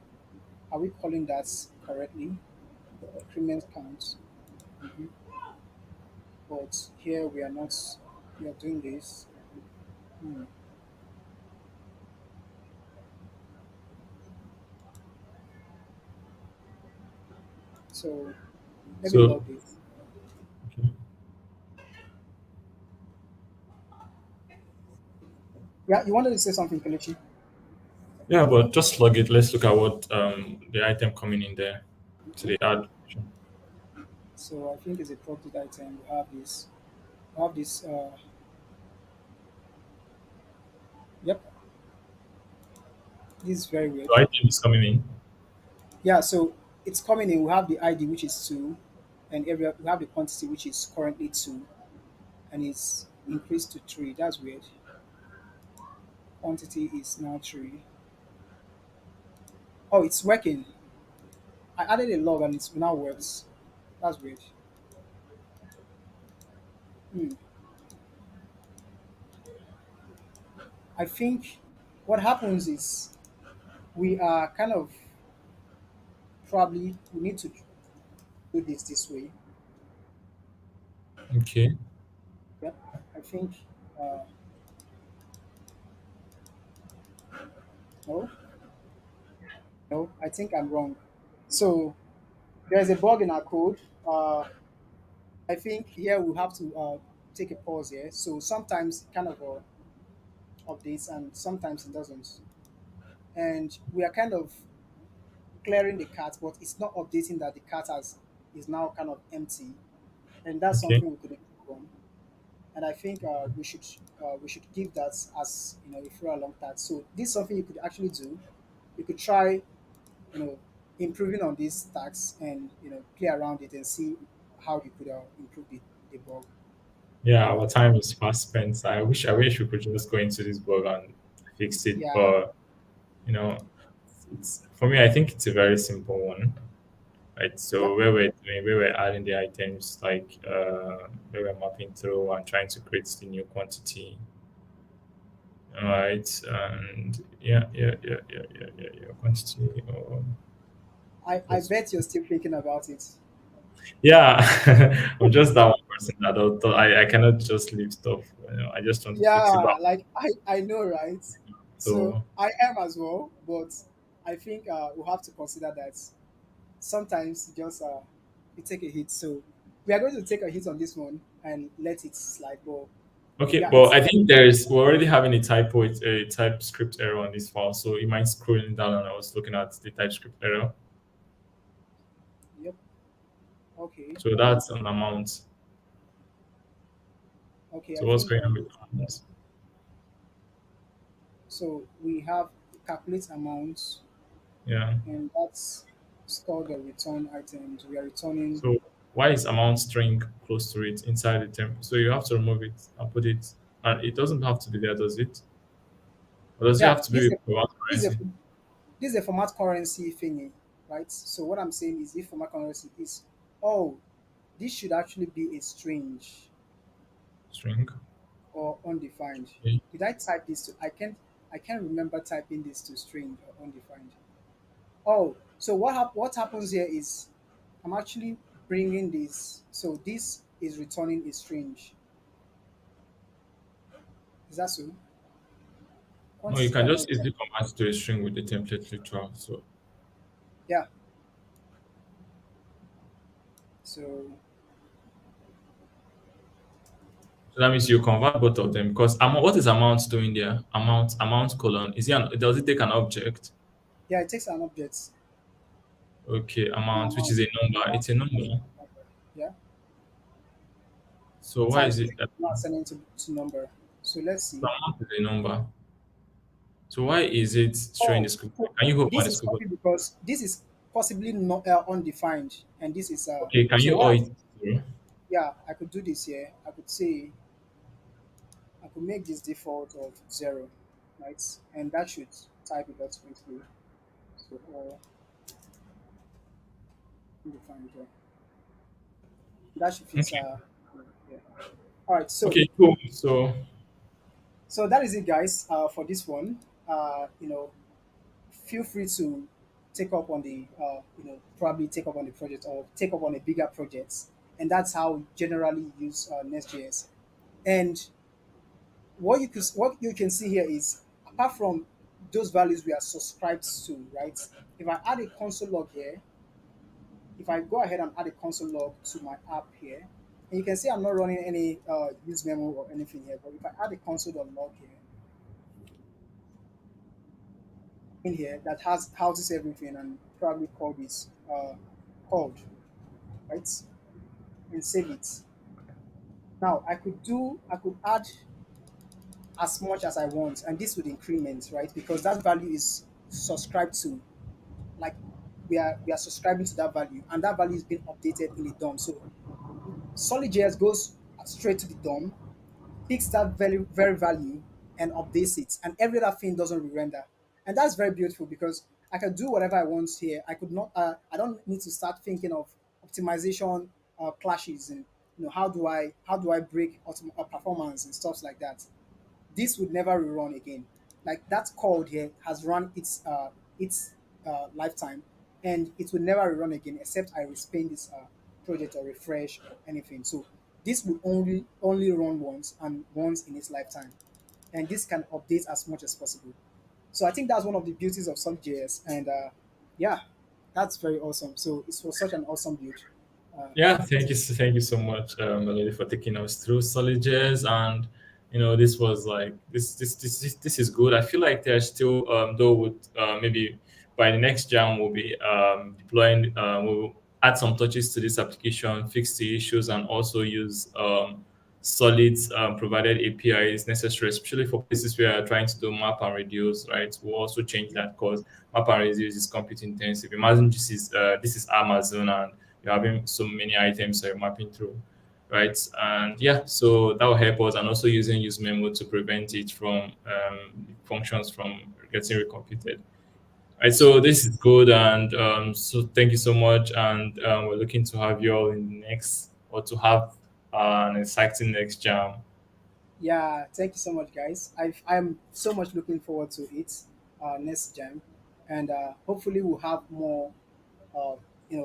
Are we calling that correctly? Increment counts. Mhm. But here we are not, we are doing this. Hmm. So let me So log this. okay. Yeah, you wanted to say something, Kelechi? Yeah, but just log it. Let's look at what the item coming in there to Okay. the add function. So I think it's a property item. We have this. We have this. Yep. This is very weird. So item is coming in. Yeah. So it's coming in. We have the ID which is two, and every we have the quantity which is currently two, and it's increased to three. That's weird. Quantity is now three. Oh, it's working. I added a log and it now works. That's weird. Hmm. I think what happens is we are kind of, probably we need to do this way. Okay. Yep. I think uh, no, no. I think I'm wrong. So there's a bug in our code. I think here we have to take a pause here. So sometimes it kind of updates and sometimes it doesn't. And we are kind of clearing the cart, but it's not updating that the cart has is now kind of empty, and that's Okay. something we could improve on. And I think we should give that as a referral along that. So this is something you could actually do. You could try improving on these tags and play around it and see how you could improve the bug. Yeah, our time is fast spent. I wish we could just go into this bug and fix it, Yeah, but you know, it's for me. I think it's a very simple one. Right. yeah. So where we're adding the items, like where we're mapping through and trying to create the new quantity. All right. And yeah. Quantity. I Let's, bet you're still thinking about it. yeah. I'm just that one person that I cannot just leave stuff. I just want to fix it. But Yeah, like I know, right? So so I am as well, but I think we'll have to consider that sometimes just you take a hit. So we are going to take a hit on this one and let it slide. But okay, yeah, but it's I think we're already having a typo, a TypeScript error on this file. So you mind scrolling down and I was looking at the TypeScript error. yep. Okay, So that's an amount. okay. So I what's think going on with amounts? so. We have calculate amounts, Yeah. and that's store the return items. We are returning. So why is amount string close to it inside the temp? So you have to remove it and put it, and it doesn't have to be there, does it? Or does it Yeah, have to be with one this is a currency? this is a format currency thingy, right? So what I'm saying is, if format currency is, oh, this should actually be a string String. or undefined. Okay. Did I type this to? I can't remember typing this to string or undefined. Oh, so what happens here is I'm actually bringing this. So this is returning a string. Is that so? No, you Quantity can cannot just be. easily convert to a string with the template literal. Yeah. So So that means you convert both of them because what is amount doing there? Amount colon. Does it take an object? yeah, it takes an object, Okay, an amount, which amount, is a number. amount It's a number. number. Yeah. So why is Type it not sending to number. So let's see. amount is a number? So why is it showing the Oh, script? so Can you open this the is script? probably because this is possibly not undefined, and this is Okay, can so you what or I'm it zero? yeah, I could do this here. I could say I could make this default of 0, right? And that should type it automatically. So all undefined here. That should fix Okay. yeah. All right, Okay. Cool. So so that is it, guys, for this one. You know, feel free to take up on the probably take up on the project or take up on a bigger project, and that's how we generally use Nest.js. And what you can see here is, apart from those values we are subscribed to, right? If I add a console log here, if I go ahead and add a console log to my app here, and you can see I'm not running any use memo or anything here, but if I add a console.log here, in here that has houses everything and probably call this called, right? And save it. Now I could add as much as I want, and this would increment, right? Because that value is subscribed to, like we are subscribing to that value, and that value is being updated in the DOM. So Solid.js goes straight to the DOM, picks that very value and updates it, and every other thing doesn't re-render. And that's very beautiful because I can do whatever I want here. I could not I don't need to start thinking of optimization clashes, and how do I break performance and stuff like that. This would never rerun again. Like that code here has run its lifetime, and it will never rerun again except I respin this project or refresh or anything. So this will only run once and once in its lifetime, and this can update as much as possible. So I think that's one of the beauties of Solid.js, and yeah, that's very awesome. So it was such an awesome build. yeah, Yeah, thank you so much, Melody, for taking us through Solidjs. And this was like this is good. I feel like there's still though with maybe by the next jam we'll be deploying. We'll add some touches to this application, fix the issues, and also use Solid's provided APIs necessary, especially for places where you're trying to do map and reduce. Right, we'll also change yeah, that because map and reduce is compute intensive. Imagine this is Amazon and you're having so many items that you're mapping through, right? And yeah, so that will help us, and also using use memo to prevent it from functions from getting recomputed. Right, so absolutely. this is good, and so thank you so much, and we're looking to have you all in the next, or to have an exciting next jam. Yeah, thank you so much, guys. I'm so much looking forward to it, next jam, and hopefully we'll have more, uh,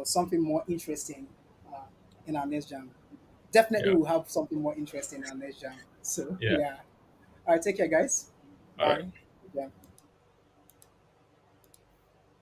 something more interesting uh, in our next jam. Definitely, Yeah, we'll have something more interesting in our next jam. So yeah. yeah, all right, take care, guys. All right. Bye. Yeah.